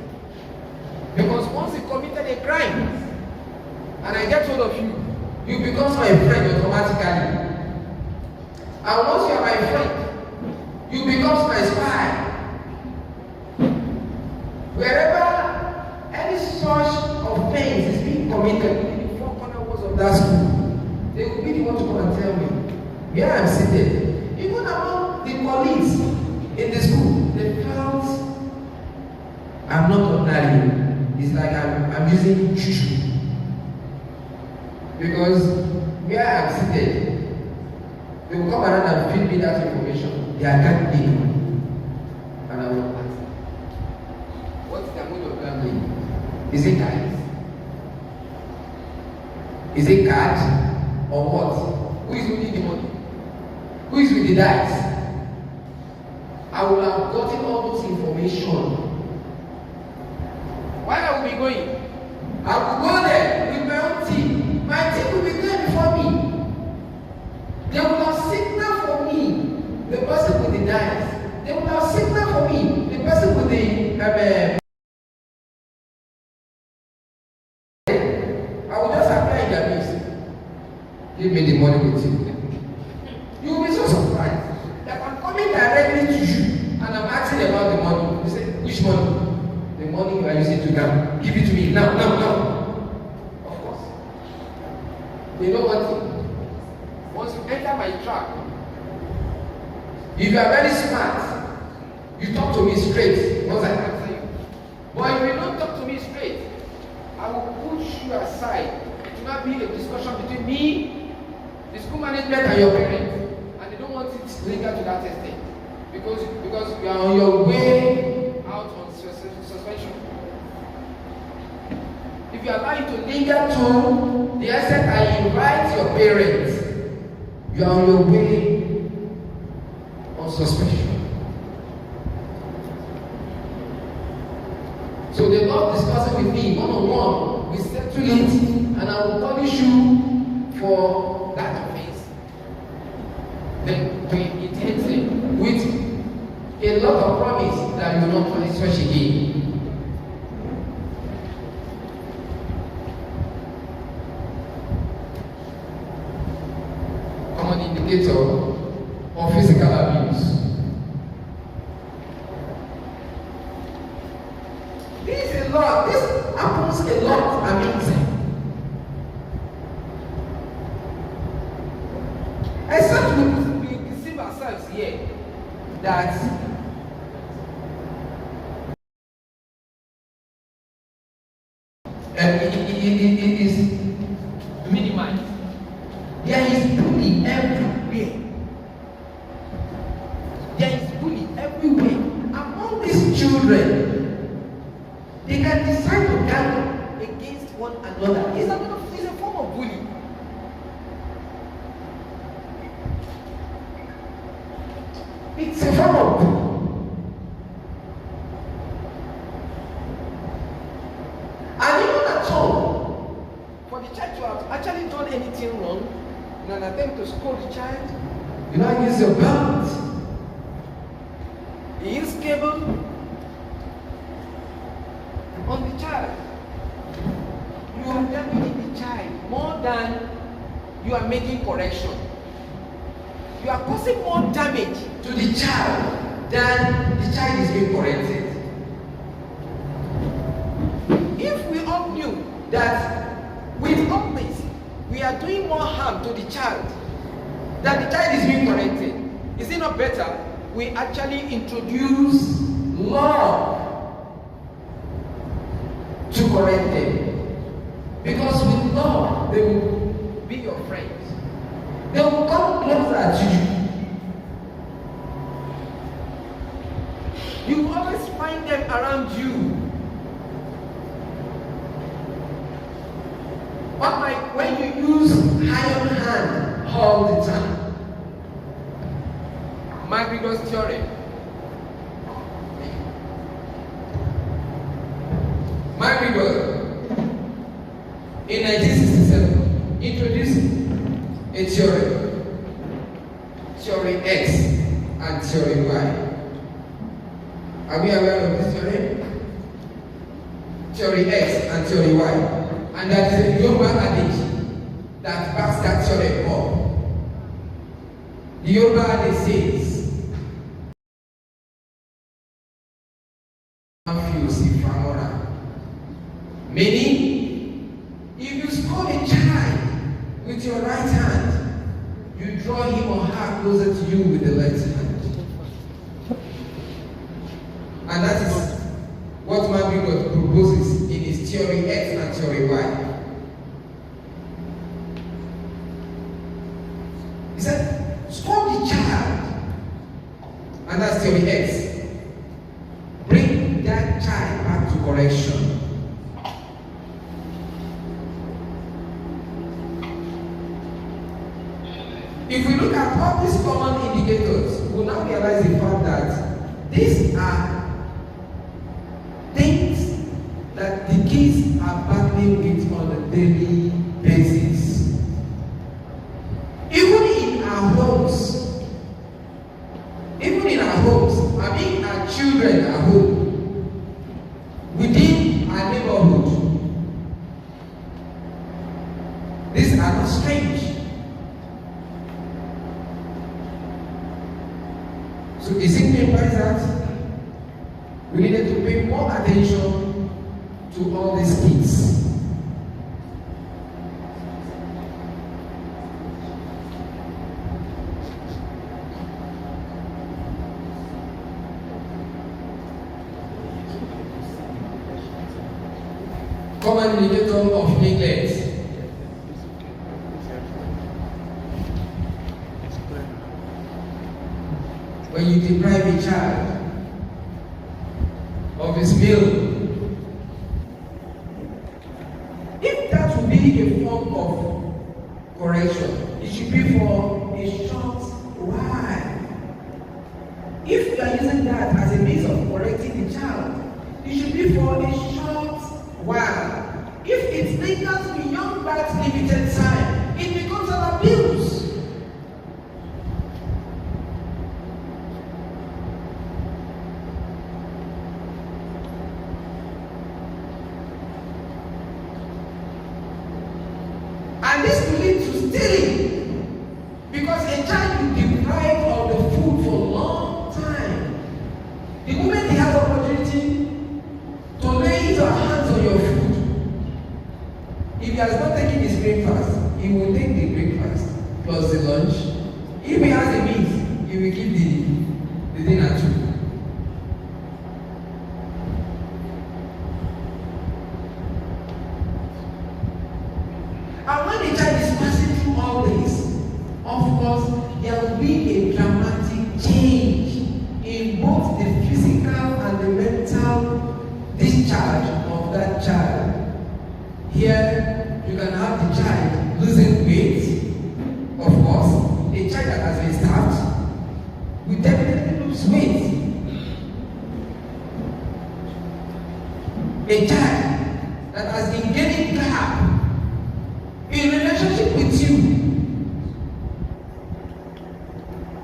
because once you committed a crime and I get hold of you, you become my friend automatically. And once you are my friend, you become my spy. Wherever any such offense is being committed in the four corner walls of that school, they will be the one to come and tell me where I am seated. Even among the colleagues in the school, they felt I'm not ordinary. It's like I'm using juju. Because where I am seated, they will come around and feed me that information. They are that big. And I will ask, what is the mode of gambling? Is it cards? Is it card? Or what? Who is winning the money? Who is with the dice? I will have gotten all those information. Where I will be going? I will go there with my own team. My team will be there before me. They will have signal for me, the person with the dice. They will have signal for me, the person with the I will just apply in their midst. Give me the money with you. You will be so surprised that I'm coming directly to you and I'm asking about the money. You say, which money? The money you are using to gamble. Give it to me now. Of course. You know one thing? Once you enter my trap, if you are very smart, you talk to me straight once I answer you. But if you don't talk to me straight, I will push you aside to not be a discussion between me, the school management, and your parents. And they don't want it to linger to that extent. Because you are on your way out on suspension. If you allow it to linger to the extent I invite your parents, you are on your way on suspension. with me, one-on-one. We settle it, and I will punish you for that offense. Then we intend it with a lot of promise that you will not punish such again. Common indicator of physical abuse. This is a lot. This happens a lot. Amazing. Except we deceive ourselves here that it is minimized. There is bullying everywhere. There is bullying everywhere. Among these children, they can decide to gather against one another. It's a form of bullying. It's a form of bullying. And even at home, for the child to have actually done anything wrong, in an attempt to scold the child, you now use your belt. You use cable on the child. You are damaging the child more than you are making correction. You are causing more damage to the child than the child is being corrected. If we all knew that with all this, we are doing more harm to the child than the child is being corrected, is it not better we actually introduce love to correct them? Because with love, they will be your friends. They will come closer to you. You will always find them around you. Unlike when you use iron hand all the time. McGregor's theorem. McGregor in 1967 introduced a theory, theory X and theory Y. Are we aware of this theory? Theory X and theory Y. And that is a Yoruba adage that backs that theory up. The Yoruba adage says, meaning, if you scold a child with your right hand, you draw him or her closer to you with the left hand. And that is what McGregor proposes in his theory X and theory Y. He said, scold the child, and that's theory X. Bring that child back to correction. If we look at all these common indicators, we'll now realize the fact that these are things that the kids are battling with on a daily basis. Even in our homes, I mean our children at home, within our neighborhood, these are not strange. So it signifies that we needed to pay more attention to all these kids. Common indicator of neglect. When you deprive a child of his meal, if that would be a form of correction, it should be for a short while. If you are using that as a means of correcting the child, it should be for a short Why? If it lingers beyond that limited time, it becomes an abuse. And this will lead to stealing, because a child will be deprived of the food for a long time. The moment he has opportunity to lay his or her hands on your food, if he has not taken his breakfast, he will take the breakfast plus the lunch. If he has a meat, he will keep the dinner too. And when the child is passing through all this, of course, there will be a dramatic change in both the physical and the mental discharge of that child. Here, you can have the child losing weight. Of course, a child that has been starved will definitely lose weight. A child that has been gaining carb in relationship with you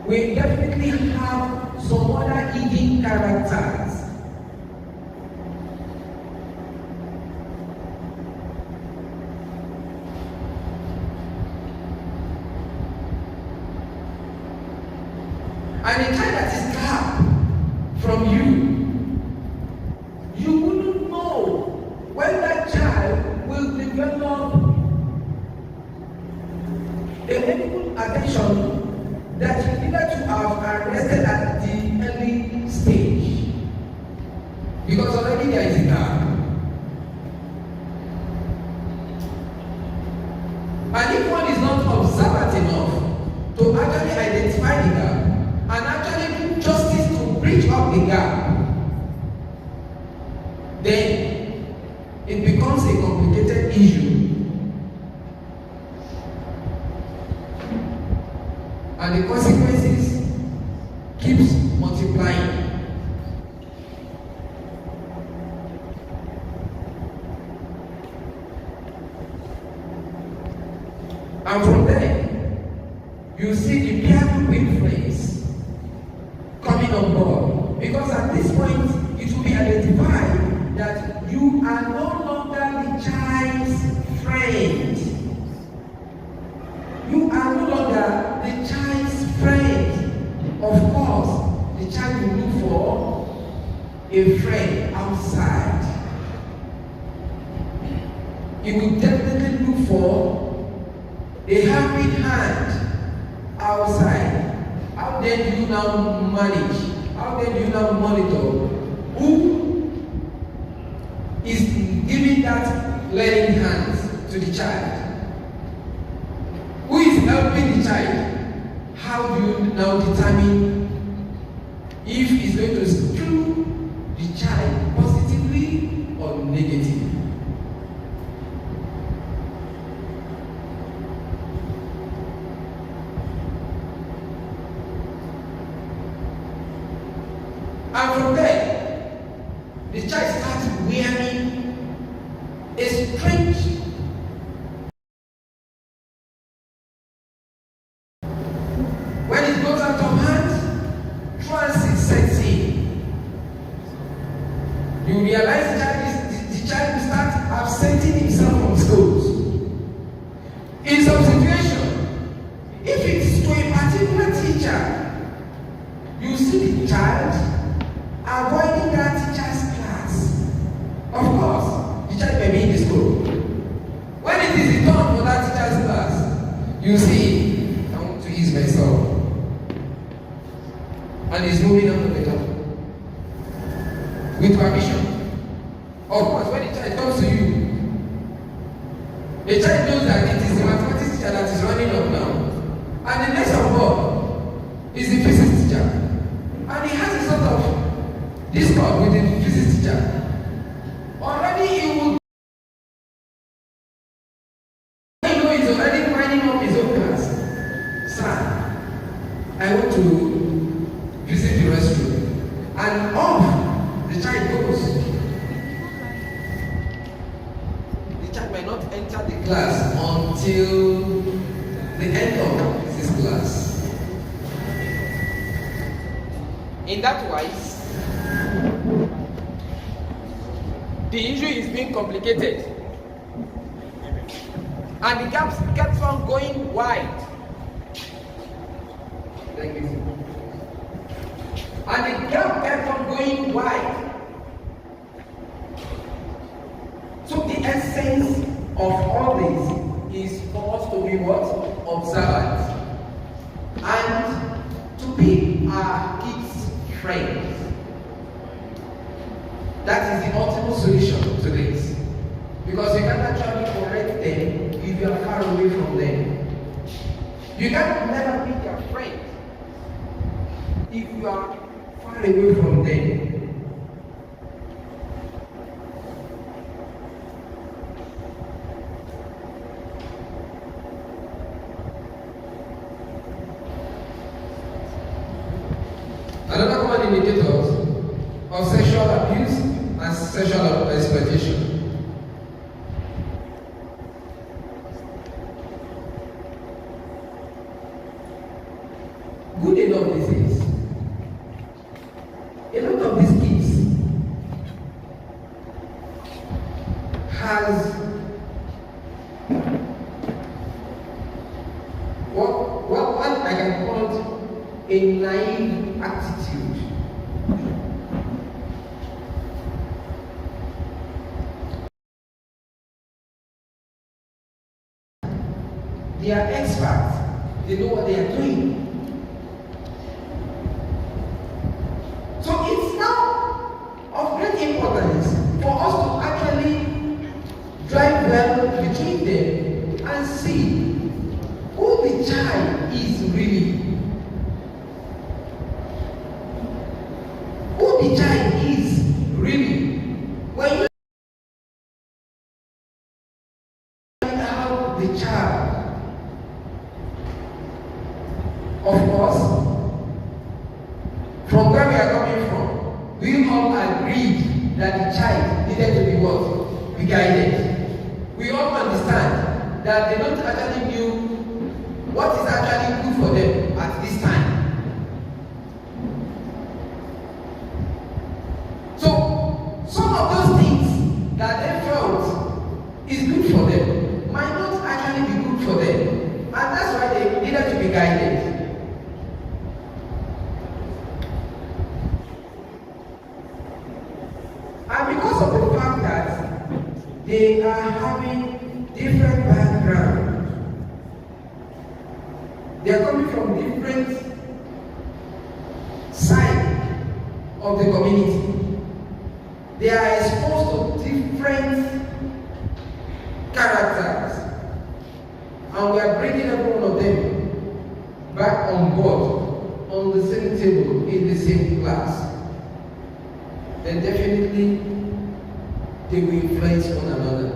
will definitely have some other eating characters. And a child that is carb from you wouldn't know when that child will develop a medical attention that you needed to have arrested at the early stage, because already there is a gap. And if one is not observant enough to actually identify the gap and actually do justice to bridge up the gap, then it becomes a complicated issue. And the consequences keeps multiplying. And from there, you see the peer group influence coming on board. Because at this point, it will be identified that you are no longer the child's friend. You are no longer the child's friend. Of course, the child will look for a friend outside. He will definitely look for a helping hand outside. How then do you now manage? How then do you now monitor who is giving that learning hand to the child? Who is helping the child? How do you now determine if it's going to screw the child positively or negatively? And from there, the child starts wearing a strange when it goes out of hand, transit sets in. You realize the child will start absenting himself from schools. In some situation, if it's to a particular teacher, you see the child avoiding that teacher's class. Of course, the child may be in the school. When it is the turn for that teacher's class, you see, I want to ease myself. And he's moving out of the door. With permission. Of course, when the child comes to you, the child knows that it is the mathematics teacher that is running up now. And the next of all is the physics teacher. And he has a sort of discord with the physics teacher. Already he would know he's already winding up his own class. Sir, I want to visit the restroom. And off the child goes. enter the class until the end of this class. In that wise, the issue is being complicated, and the gaps kept on going wide. Thank you. And the gap kept on going wide. So the essence of all this is for us to be what? Observant. And to be our kids' friends. That is the ultimate solution to this. Because you can't actually correct them if you are far away from them. You can never be their friend if you are far away from them. Another common indicators of sexual abuse and sexual exploitation. Good enough this is. A lot of these kids has what I can call a naive attitude. They are experts. They know what they are doing. So it's now of great importance for us to actually drive well between them and see who the child is really. Who the child is really. When you find out the child, of course, from where we are coming from, we all agreed that the child needed to be what? Be guided. We all understand that they don't actually knew what is actually good for them at this time. So, some of those things that they felt is good for them might not actually be good for them. And that's why they needed to be guided. And because of the fact that they are having different backgrounds, they are coming from different sides of the community, they are exposed to different characters, and we are bringing every one of them back on board, on the same table, in the same class. Then definitely they will influence one another.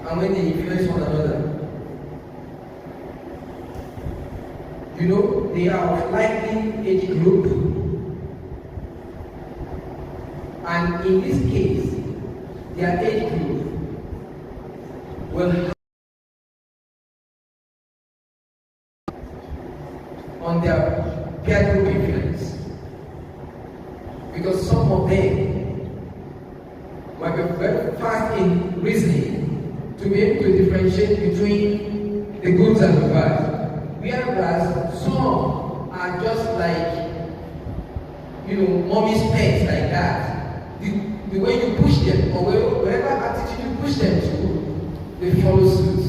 And when they influence one another, you know, they are of likely age group. And in this case, their age group will on their peer group influence, because some of them might be very fast in reasoning to be able to differentiate between the goods and the bad, whereas some are just like, you know, mommy's pets like that. The way you push them, or whatever attitude you push them to, they follow suit.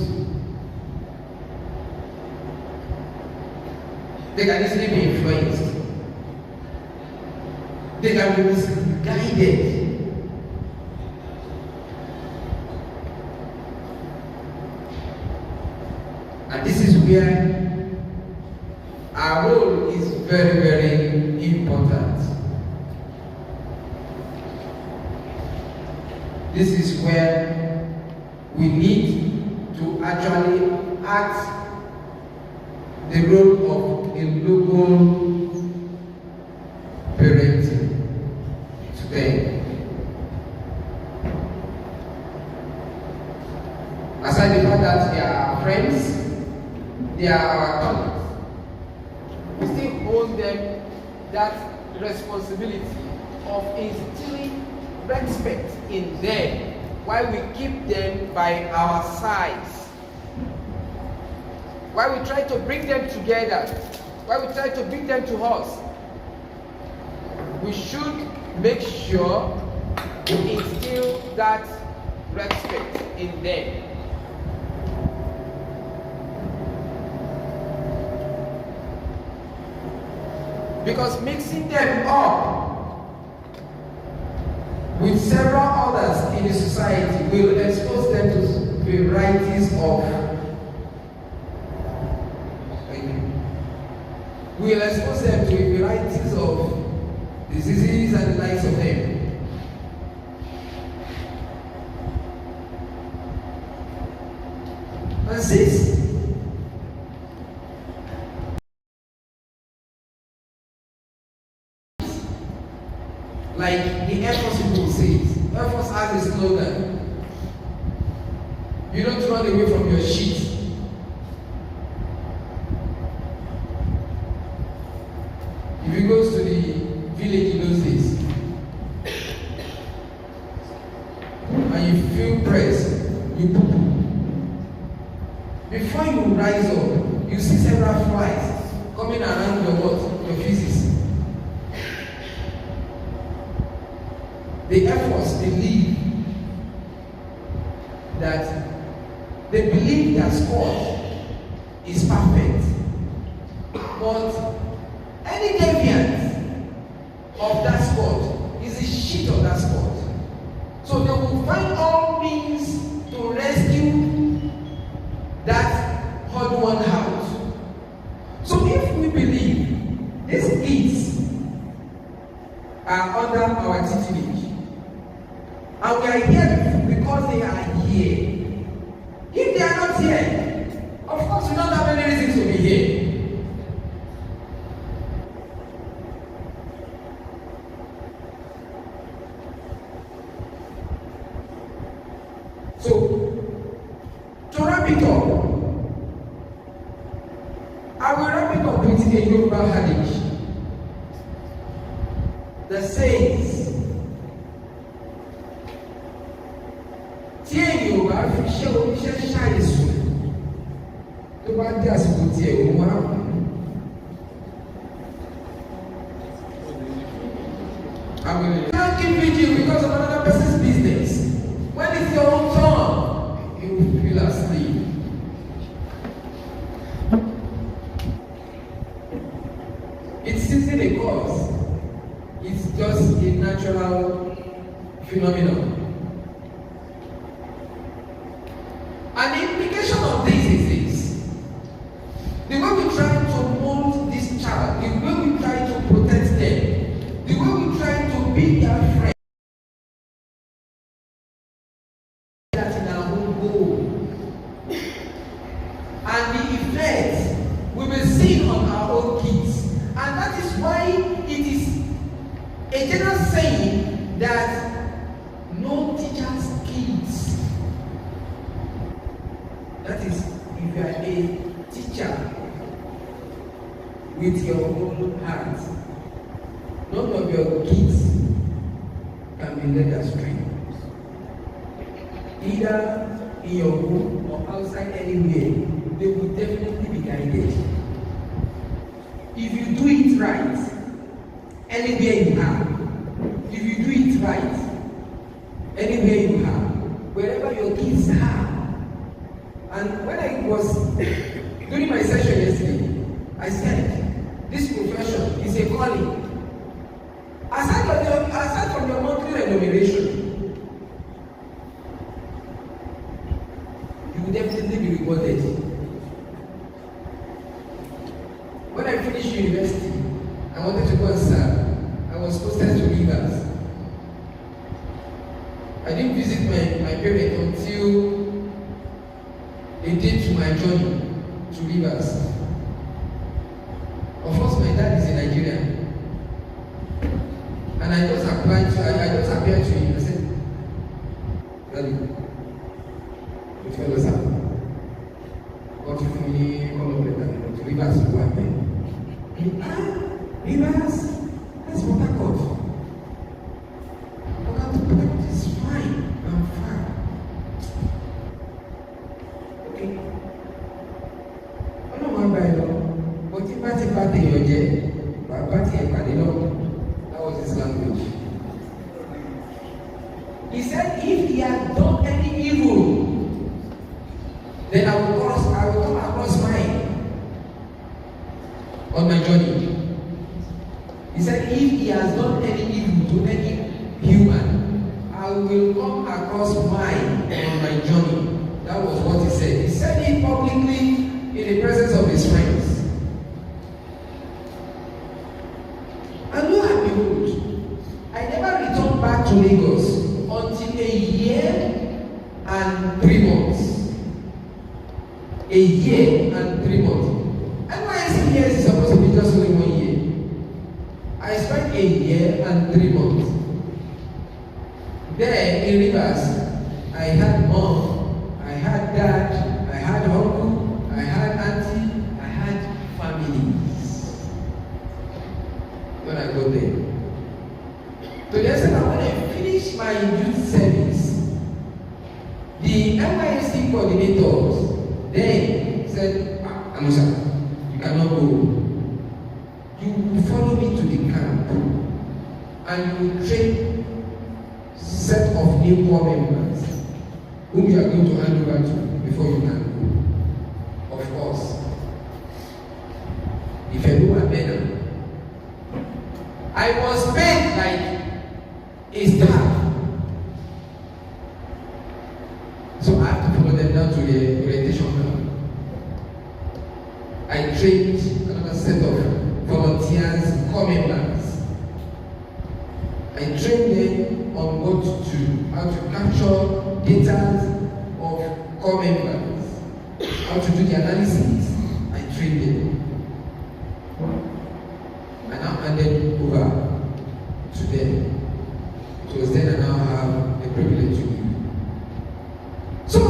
They can easily be influenced. They can be misguided. And this is where our role is very, very important. This is where we need to actually act the role of local parenting to them. Aside the fact that they are our friends, they are our colleagues, we still hold them that responsibility of instilling respect in them while we keep them by our sides, while we try to bring them together, while we try to bring them to us. We should make sure we instill that respect in them. Because mixing them up with several others in the society will expose them to varieties of diseases and the likes of them. And since like the Air Force people say, Air Force has a slogan: you don't run away from your shit. If you go to the village in those days and you feel pressed, you poo-poo. Before you rise up, you see several flies coming around your what? Your physics. The Air Force believe that their squad is perfect, but any deviance of that squad is the shit of that squad. So they will find all means to rescue that hot one out. So if we believe these kids are under our tutelage, and we are here because they are here, if they are not here, of course we don't have any reason to be here. So, to wrap it up, I will wrap it up with a Yoruba adage that says, tí èyí ò bá fi ṣe oníṣẹ́ ṣàìsùn tó bá dé àsìkò tí ẹ̀ òun á kú. I will not keep vigil because of another person's business. When it's your own turn, you will feel asleep. It isn't a cause. It's just a natural phenomenon. And the implication of this is this: the way we try to mold this child, the way we try to protect them, the way we try to be their friend, that in our own goal, and the effects we will see on our own kids. And that is why it is a general saying that no teacher's kids. That is, if you are a teacher with your own heart, none of your kids can be led astray. Either in your home or outside anywhere, they will definitely be guided. If you do it right, anywhere you are, if you do it right, anywhere you are, wherever your kids are. And when I was during my session yesterday, I said, this profession is a calling. Aside from your monthly remuneration, you will definitely be rewarded. When I finished university, I wanted to go and serve. I was posted to Rivers. I didn't visit my parents until a day to my journey to Rivers. Rivers, that's Port Harcourt. Port Harcourt is fine and far. Okay. Ọlọ́run àgbà ẹ̀ lọ, bó tí bá ti bá tèèyàn jẹ, bàbá tí ẹ̀ pàdé lọ. That was his language. He said, if he had done any evil, then I will come across mine on my journey. He said, if he has done any evil to any human, I will come across mine on my journey. That was what he said. He said it publicly in the presence of his friends. And lo and behold, I never returned back to Lagos until a year and 3 months. A year and 3 months. And why is it years is supposed to be just only 1 year? I spent a year and 3 months. There in Rivers, I had mom, I had dad, I had uncle, I had auntie, I had families. When I got there. To the extent that when I finished my youth service, the NYSC coordinators then said, Amusa, you cannot go. You will follow me to the camp and you will train set of new corps members whom you are going to hand over to before you can go. Of course, if you do a better, I was paid like a staff. So I have to follow them down to the orientation ground. I trained another set of volunteers, corps members. I trained them on what to do, how to capture data of corps members, how to do the analysis. I trained them. I now handed over to them. It was then I now have the privilege to do. So,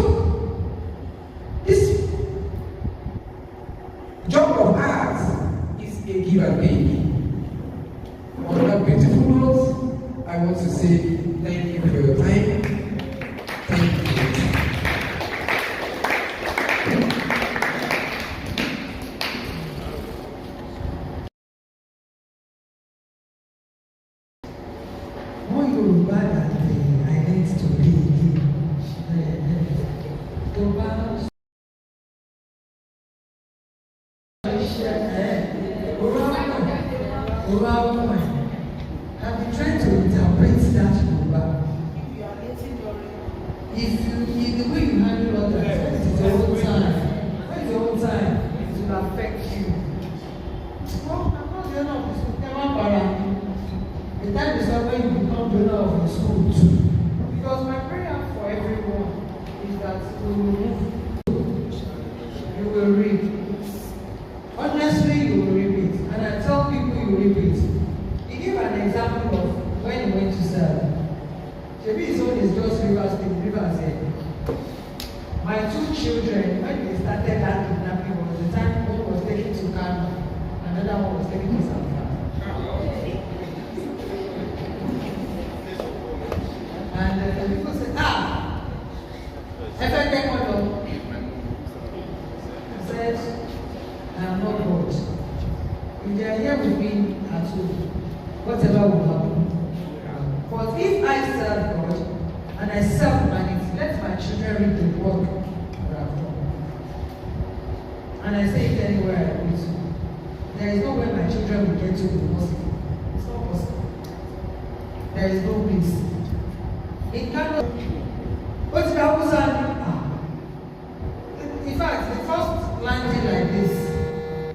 this job of ours is a give and take. On that beautiful note, I want to say thank you for your time. Thank you. One Yoruba that I need to be I've been trying to interpret that Yoruba. If the way you handle others, when it's your own time, it will affect you. Well, I'm not the owner of the school, never para. The time is not when you become the owner of the school too. Because my prayer for everyone is that we will move. You will read. Honestly, you will read it. And I tell people you read it. He gave an example of when he went to serve. Maybe his own is just Rivers here. My 2 children, when they started that kidnapping, was the time one was taken to Kano, another one was taken to Zamfara. And the people said, effective one of. I said, I am not God. If they are here with me at home, whatever will happen. But if I serve God and I serve humanity, let my children read the work that I've done. And I say it anywhere I go to. There is no way my children will get to the hospital. It's not possible. There is no place. In Kano, what's the opposite? In fact, the first landing like this,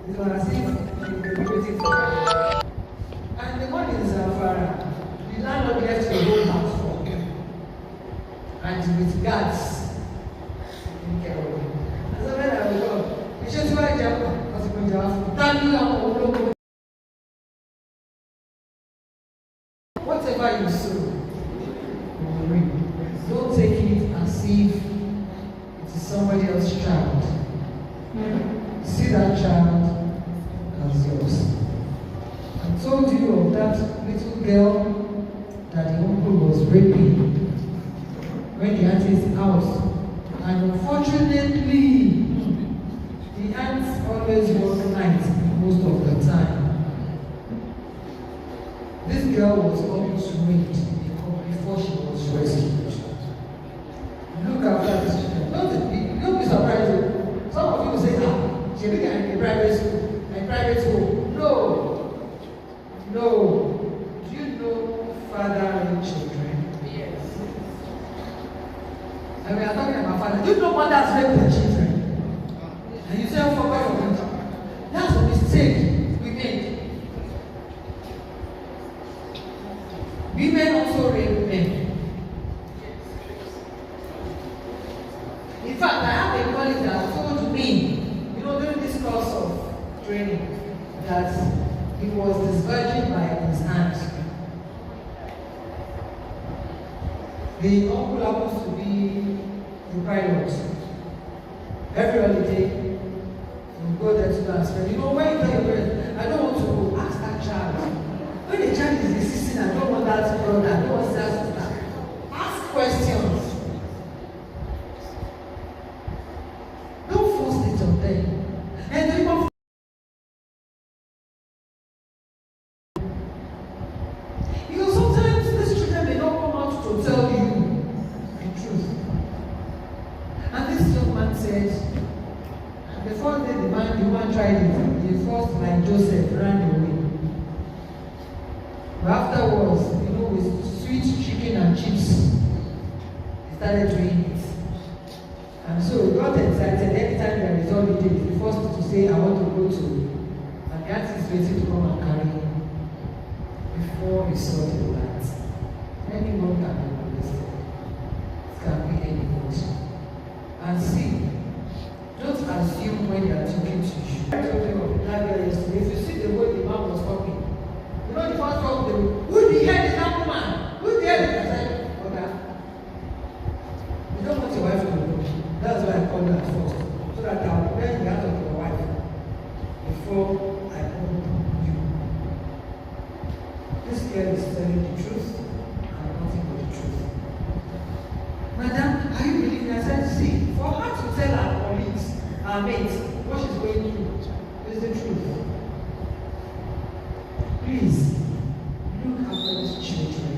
it was as if they were waiting for. And the one in Zamfara, the landlord left the whole house for him. And with guards in Kerala. And so when I was up, you should see why Japan was going to ask me, thank you, whatever you sow, you will reap. Don't take it as if it is somebody else's child. See that child as yours. And told you of that little girl that the uncle was raping when the aunt is out. And unfortunately, the aunt always work night most of the time. This girl was almost raped before she was rescued. Look after this children. Don't be surprised. Some of you will say, she began in a private school, a private school. No. Do you know father and children? Yes. And we are talking about father. Do you know mothers rape their children? And you say, for God, that's a mistake we made. Women also rape men. In fact, I have a colleague that told me, during this course of training, that he was disvirgin by his aunt. The uncle happens to be the pilot. Every holiday, you go there to go and spend. When you tell your parents, I don't want to ask that child. When the child is insisting, I don't want that brother, I don't want that sister. Ask questions. Don't force it on them. And sometimes these children may not come out to tell you the truth. And this young man said, the first day the man tried it, the first, like Joseph, ran away. But afterwards, with sweet chicken and chips, he started doing it. And so he got excited anytime there is holiday. The first to say, I want to go to, and that is waiting to come and carry him. Before he saw the light, anyone can be molested. It can be anybody. And see, don't assume when they are talking to you. I told you of that girl yesterday. If you see the way the man was talking, the first talk they will, who the hell is that woman? Who the hell is that? Okay. You don't want your wife to know. That's why I called her first. So that I'll prepare the hand of your wife before I open you. This girl is telling the truth and nothing but the truth. Madam, are you believing? I said, see, for her to tell her colleagues, her mates, what she's going through is the truth. Please, look after these children.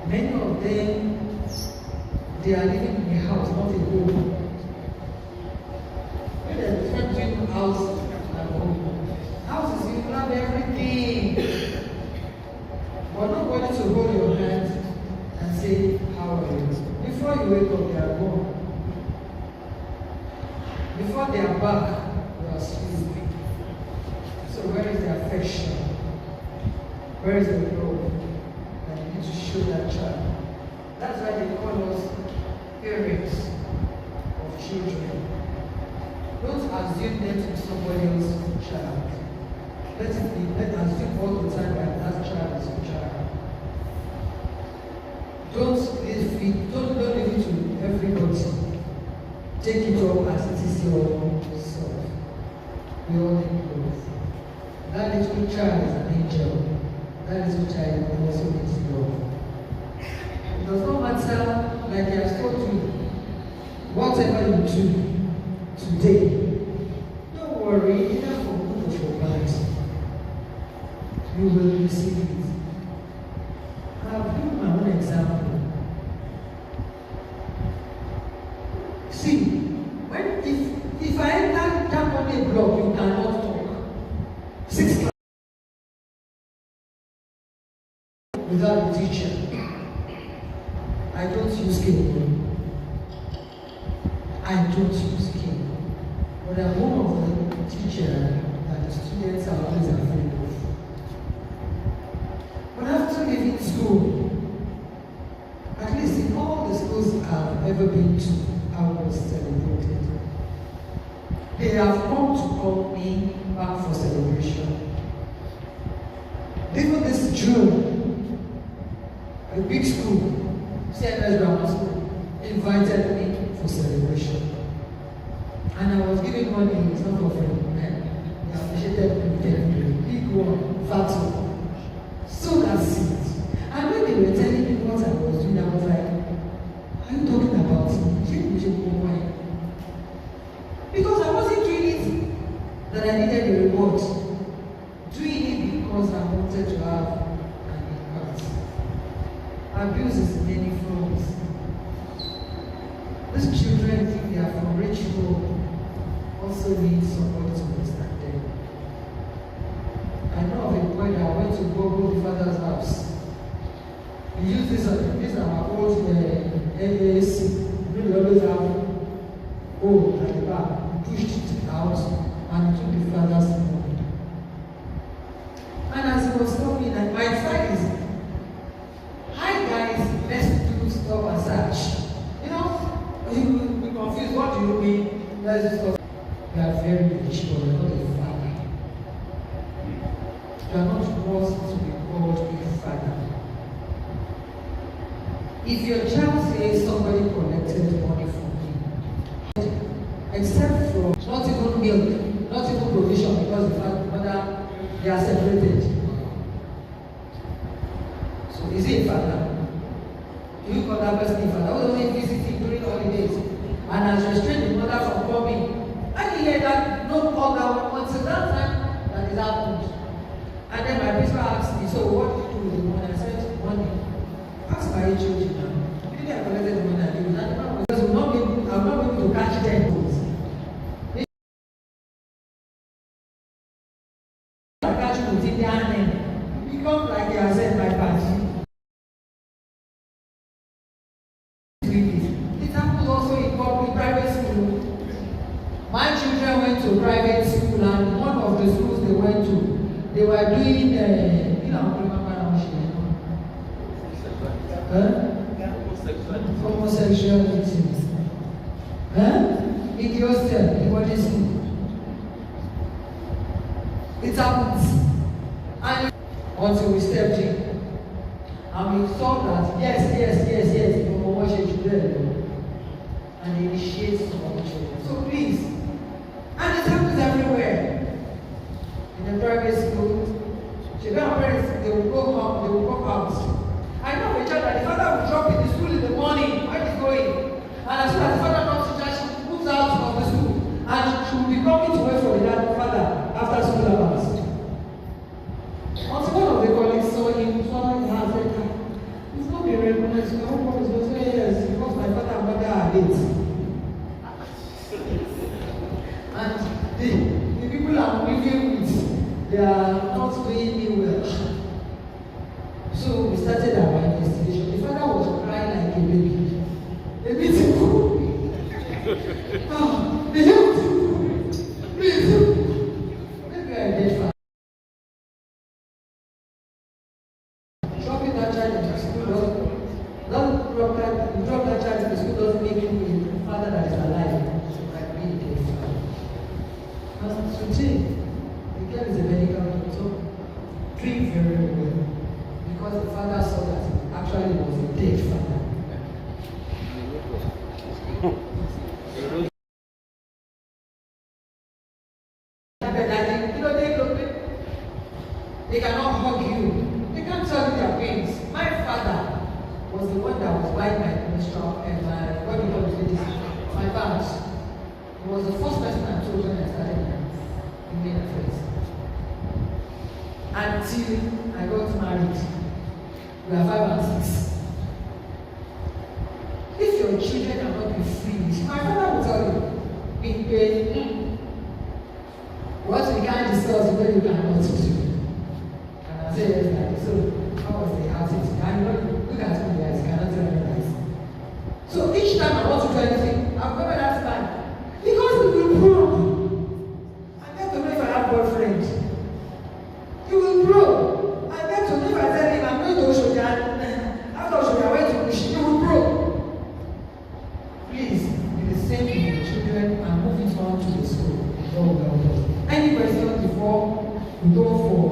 Many of them, they are living in a house, not a home. When there's a difference between house and home. House is you have everything. But nobody to hold your hand and say, how are you? Before you wake up, they are gone. Before they are back, you are sleeping. So where is the affection? Where is the love that you need to show that child? That's why they call us parents of children. Don't assume them to be somebody else's child. Let's assume all the time that that child is your child. Don't leave it to everybody. Take it all as it is yourself. We all need growth. That little child is an angel. That little child also needs love. It does not matter, like I have told you, whatever you do today, don't worry, either for good or for bad, you will receive it. I'll give my own example. See, if I enter that money block, you cannot talk. 6 class without a teacher. I don't use cable. I don't use cable. But I'm one of the teachers that the students are always afraid of. But after leaving school, at least in all the schools I've ever been to, I was celebrated. They have come to call me back for celebration. Even this June, a big school, CMS Grammar School, invited me for celebration. And I was giving money in some of them. They appreciated me, big one, Fatu, sowed that seed. And when they were telling me what I was doing, I was like, are you talking about me? Because I wasn't doing it that I needed a reward. Doing it because I wanted to have an impact. Abuse is in many forms. These children think they are from rich home, also need somebody to understand them. I know of a boy that went to go the father's house. We use this as our old AAC. We always have gold at the back. We pushed it out and took the father's money. And as he was talking, like, my side is, hi guys, let's do stop and search. You know, you will be confused. What do you mean? Let's do stop. You are very rich, but you are not a father. You are not worth to be called a father. If your child says somebody collected money from you, except for not even milk, not even provision, because the mother, they are separated. So is he a father? Do you call that person a father? Who only visit him during holidays and has restrained the mother from coming? I didn't hear that, no other until that time that is happened. And then my principal asked me, so what do you do with the money? I said, money. Ask my children now. Maybe I collected the money and I never, because I'm not able to catch them. I catch you within their hand. You become like they are said by party. It happens also in public private school. My children went to private school, and one of the schools they went to, they were doing, homosexuality. In the hostel, in boarding school. It happens. And until we stepped in, and we saw that, yes, you know what you should do. And they initiate some of the children. So please, and it happens everywhere. In the private school, children and parents, they will go home, they will go out. I know of a child that the father will drop in the school in the morning when he's going. And as soon as the father comes to church, she moves out of the school. And she will be coming to wait for the father after school hours. Until one of the colleagues saw him, said, it's not be recognized. No one is going to say, yes, because my father and mother are late. And the people I'm living with, they are not doing me well. So we started our investigation. The father was crying like a baby. A beautiful. The beautiful. Please. Maybe I did fine. Dropping that child into school doesn't drop that child into school doesn't make him a father that is alive. Like being a father. That's the truth. The girl is a medical doctor. Doing very well. Because the father saw that actually was a dead father. They cannot hug you. They can't tell you their pains. My father was the one that was buying my menstrual and my what do you call it? My pants. He was the first person I told when I started in main affairs. Until I got married. We are 5 and 6. If your children cannot be free, my father will tell you, be paid. What we can't discuss, what you cannot do. And I say, yes, like, so how was the house? And look at me, guys, cannot tell me guys. So each time I want to do anything, I'll go back that time. Because it will prove. I get to know if I have boyfriend. He will grow. I get to know if I tell him I'm going to Oshojan. After Oshojan, I went to Ushi. He will grow. Please, be the same with your children and move it on to the school. Any question before we go for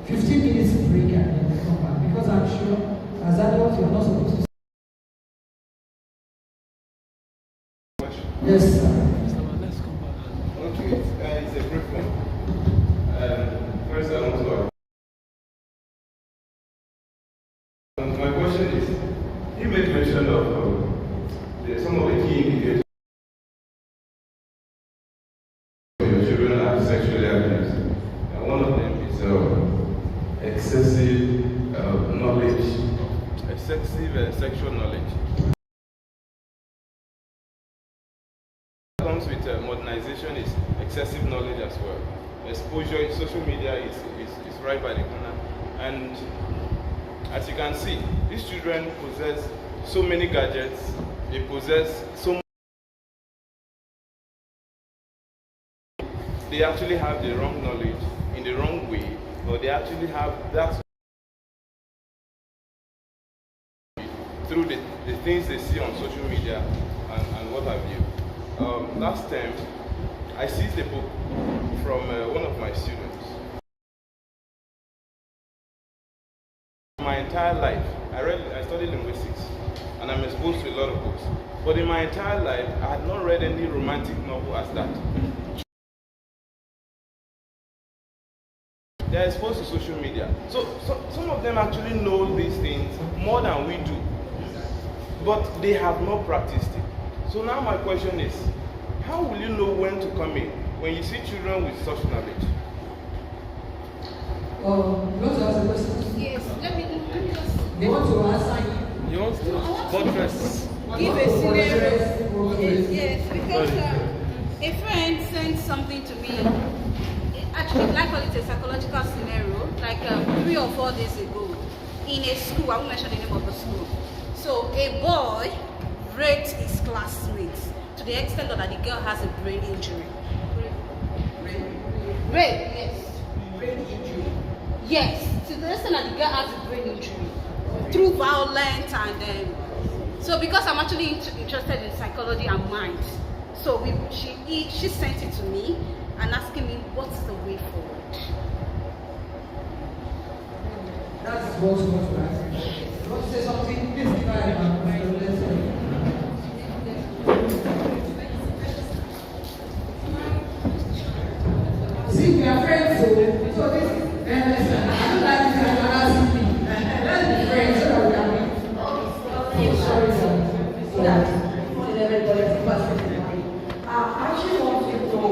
15 minutes break and then we come back? Because I'm sure as adults you're not supposed to. Yes, sir. Okay, it's a brief one. First, I want to He made mention of some of the key indicators your children are sexually abused. And one of them is excessive knowledge, excessive sexual knowledge. What comes with modernization is excessive knowledge as well. Exposure, social media is right by the corner. And as you can see, these children possess so many gadgets, they possess so much. They actually have the wrong knowledge in the wrong way, or they actually have that through the things they see on social media and what have you. Last time, I seized a book from one of my students. My entire life, I studied linguistics, and I'm exposed to a lot of books. But in my entire life, I had not read any romantic novel as that. They are exposed to social media. So some of them actually know these things more than we do. But they have not practiced it. So now my question is, how will you know when to come in when you see children with such knowledge? You want to ask a question? Yes, let me just. You want to answer? You want to buttress? Give a scenario. Yes, because a friend sent something to me. Actually, like call it a psychological scenario, like 3 or 4 days ago, in a school. I won't mention the name of the school. So a boy raped his classmates to the extent that the girl has a brain injury. Rape, yes. Brain injury. Yes, to the extent that the girl has a brain injury through violence and so because I'm actually interested in psychology and mind, so she sent it to me and asking me what's the way forward. That's what you want to ask. You want to say something? Please give her a See, we are friends, so this listen, I don't like this embarrassing me. Let's be friends so that we can be. Sorry, sir. So that everybody's person. I actually want you to know.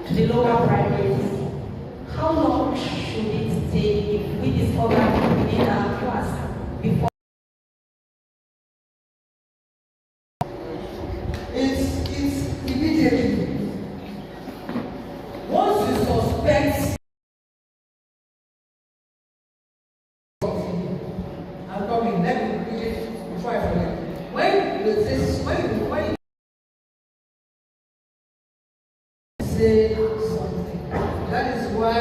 To the lower primaries, how long should it take if we discover within our class before? It's immediately. Once you suspect, I'm coming. Let me quickly before I forget. When you say something, that is why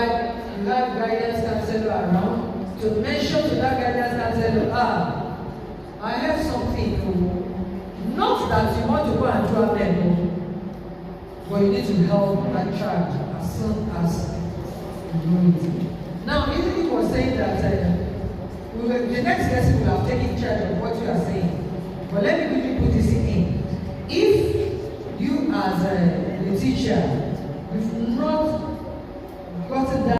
you have guidance counselor around to mention to that guidance counselor, I have something for you. Not that you want to go and do a demo, but you need to help that child as soon as you know it. Now, he was saying that the next person will have taken charge of what you are saying. But let me quickly put this in. If you as a teacher, you've not gotten that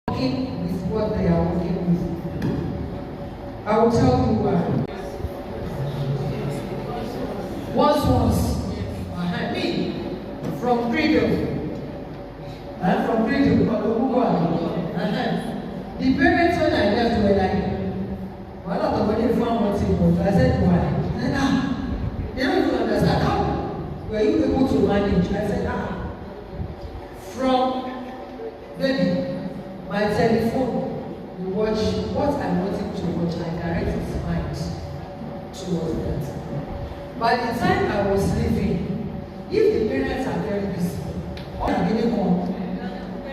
working with what they are working with, I will tell you why. Once, me, from Cradle, the parents when I left were like, well, not already found what it was. I said, why? They don't even understand. How were you able to manage? I said, from baby, my telephone, you watch what I want him to watch, I direct his mind towards that. By the time I was leaving, if the parents are very busy, or I'm getting home,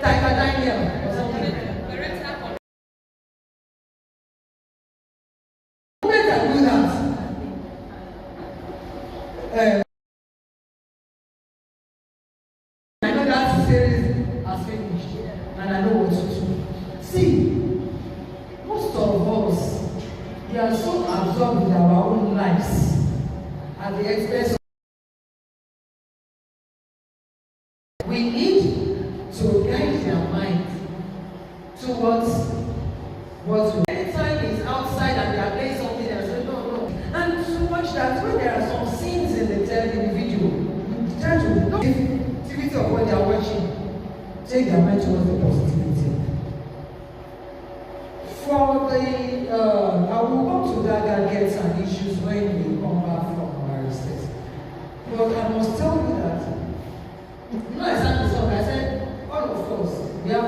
Tiger Daniel or something. The moment I do that, I know that series has finished, and I know what to do. See, most of us, we are so absorbed with our own lives at the expense of. We need to guide them towards what we anytime is outside and they are playing something else, no. And so much that when there are some scenes in the video, you try to know the activity of what they are watching, take their mind towards the positivity. For the, I will come to that gadgets and issues when we come back from our research. But I must tell you that, I sang the song, I said, all of us, we have a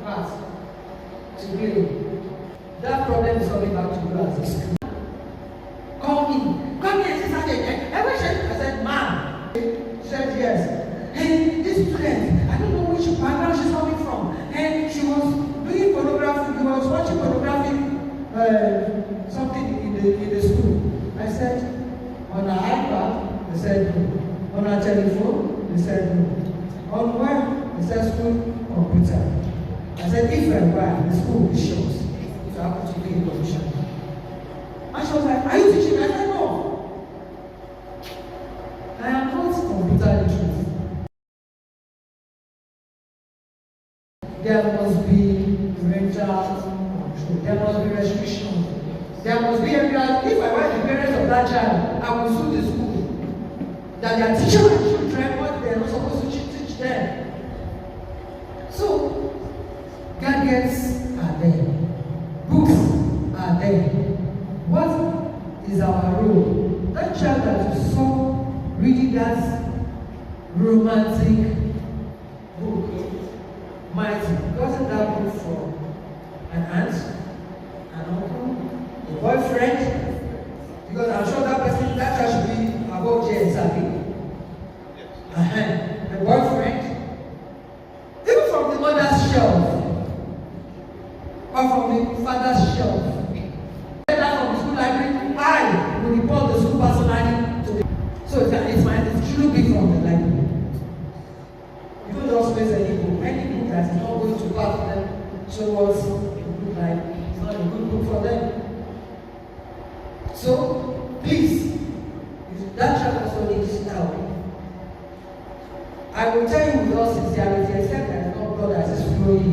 part to play. That problem is coming back to you as a school. Come in and say, I said, ma'am. She said, yes. Hey, this student, I don't know which background she's coming from. And she was doing pornography, she was watching pornographic something in the school. I said, on her iPad, they said no. On her telephone, they said no. On where? They said school computer. I said, if and where, the school will be short. If I happen to be in commission. And she was like, are you teaching? I said, no. I am not computer literate. There must be rental control. There must be restrictions. There must be areas. If I were the parents of that child, I would sue the school that they are teaching my children what they are not supposed to teach them. So, gadgets are there. Books are there. What is our role? That child that you saw reading that romantic book, Mighty, wasn't that book for an aunt, an uncle, a boyfriend? Because I'm sure that person, that child should be above JSAB. A boyfriend, even from the mother's shelf, or from the father's shelf. That from the school library, I will report the school personally to the. So it shouldn't be from the library. You don't just face any book that is not going to pass them towards a good life. It's not a good book for them. So please, if that child also needs help, I will tell you with all sincerity, except there is no blood that is flowing.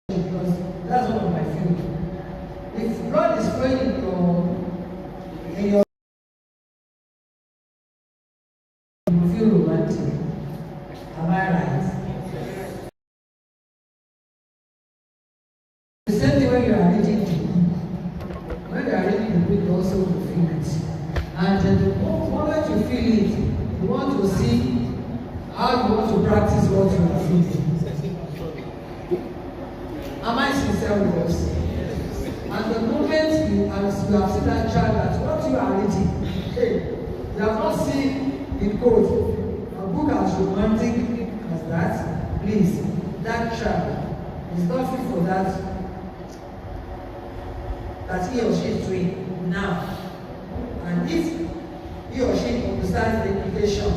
Because that's one of my feelings. If blood is flowing in your you feel romantic. Am I right? The same thing when you are reading the book. When you are reading the book, you also will feel it. And the moment you feel it, you want to see how you want to practice what you are feeling. Am I sincere with us? And the moment you have seen that child, that what you are reading, hey, you have not seen in code a book as romantic as that, please, that child is not fit for that he or she is doing now. And if he or she understands the implication,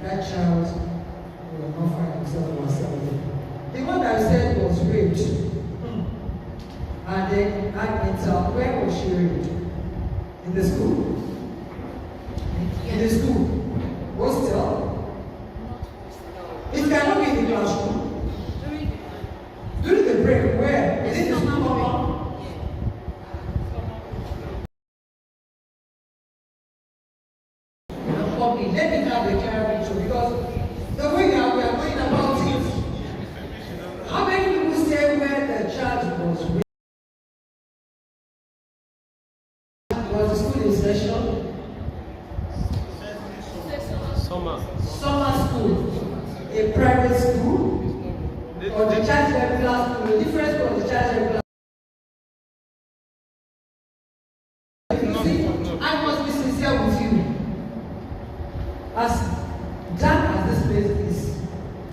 that child will not find himself or herself. The one that I said was raped. And then where was she raped? In the school. In the school. Hostel. It cannot be in the classroom. During the break, where? Is it the school compound? Let me have the clear picture, because the way we are going about it, how many people say where the child was raped? Was the school in session? Summer school. A private school? Or the church regular school? The difference from the church regular. You see, I must be sincere with you. As dark as this place is,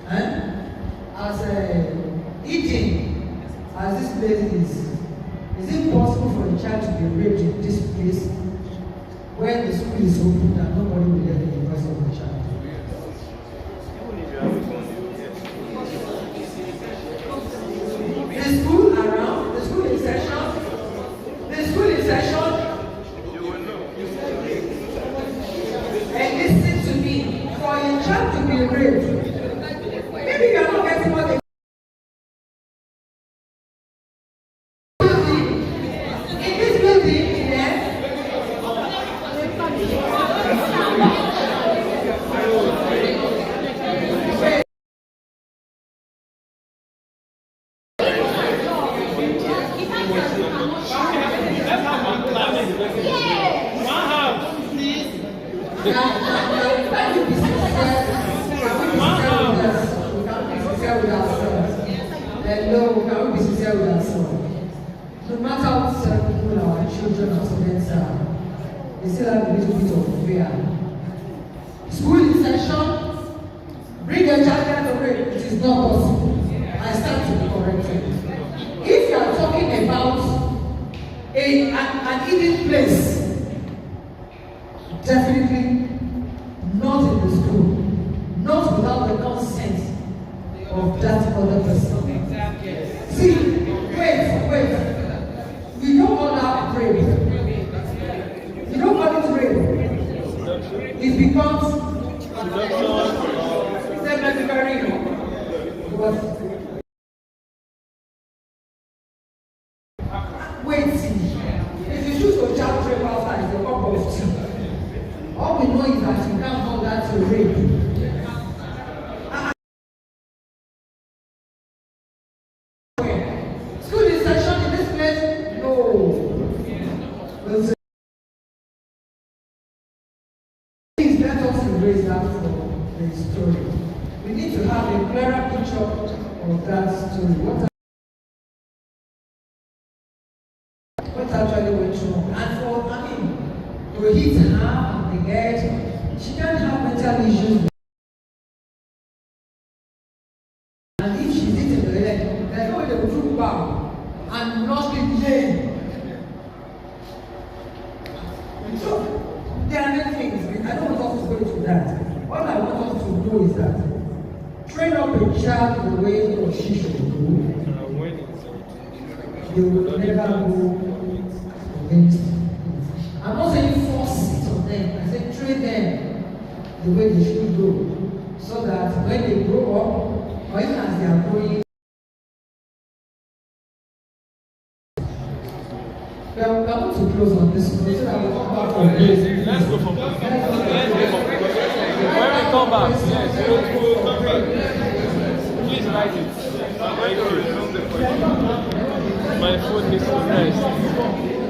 as eating as this place is it possible for a child to be raped in this place when the school is open and nobody will let the voice of the child? The school around, the school in session, and listen to me. For a child to be raped, Hello, can we be sincere with ourselves? No matter how terrible our children and students are, they still have a little bit of fear. School in session, bring your child out of it. It is not possible. I stand to be corrected. If you are talking about an hidden place, definitely not in the school, not without the consent of that other person. See, wait. We don't call that rape. You don't call it rape. It becomes wait, if you choose to child rape outside, it's a cup of tea. All we know is that you can't call that a rape. School is session in this place? No. Please let us embrace that for the story. We need to have a clearer picture of that story. What actually went wrong? And to hit her on the head, she can't have mental issues. And if she's hitting the head, there's no way they will do back and not be blamed. So, there are many things. I don't want us to go into that. All I want us to know is that train up a child the way he or she should go. They will never go against it. I'm not saying force it on them. I say train them the way they should go. So that when they grow up, or even as they are growing, we are going to close on this one so that we come back from this. Let's go from there. When we come back, yes, we'll come back. Please write it. Thank you. My food is so nice.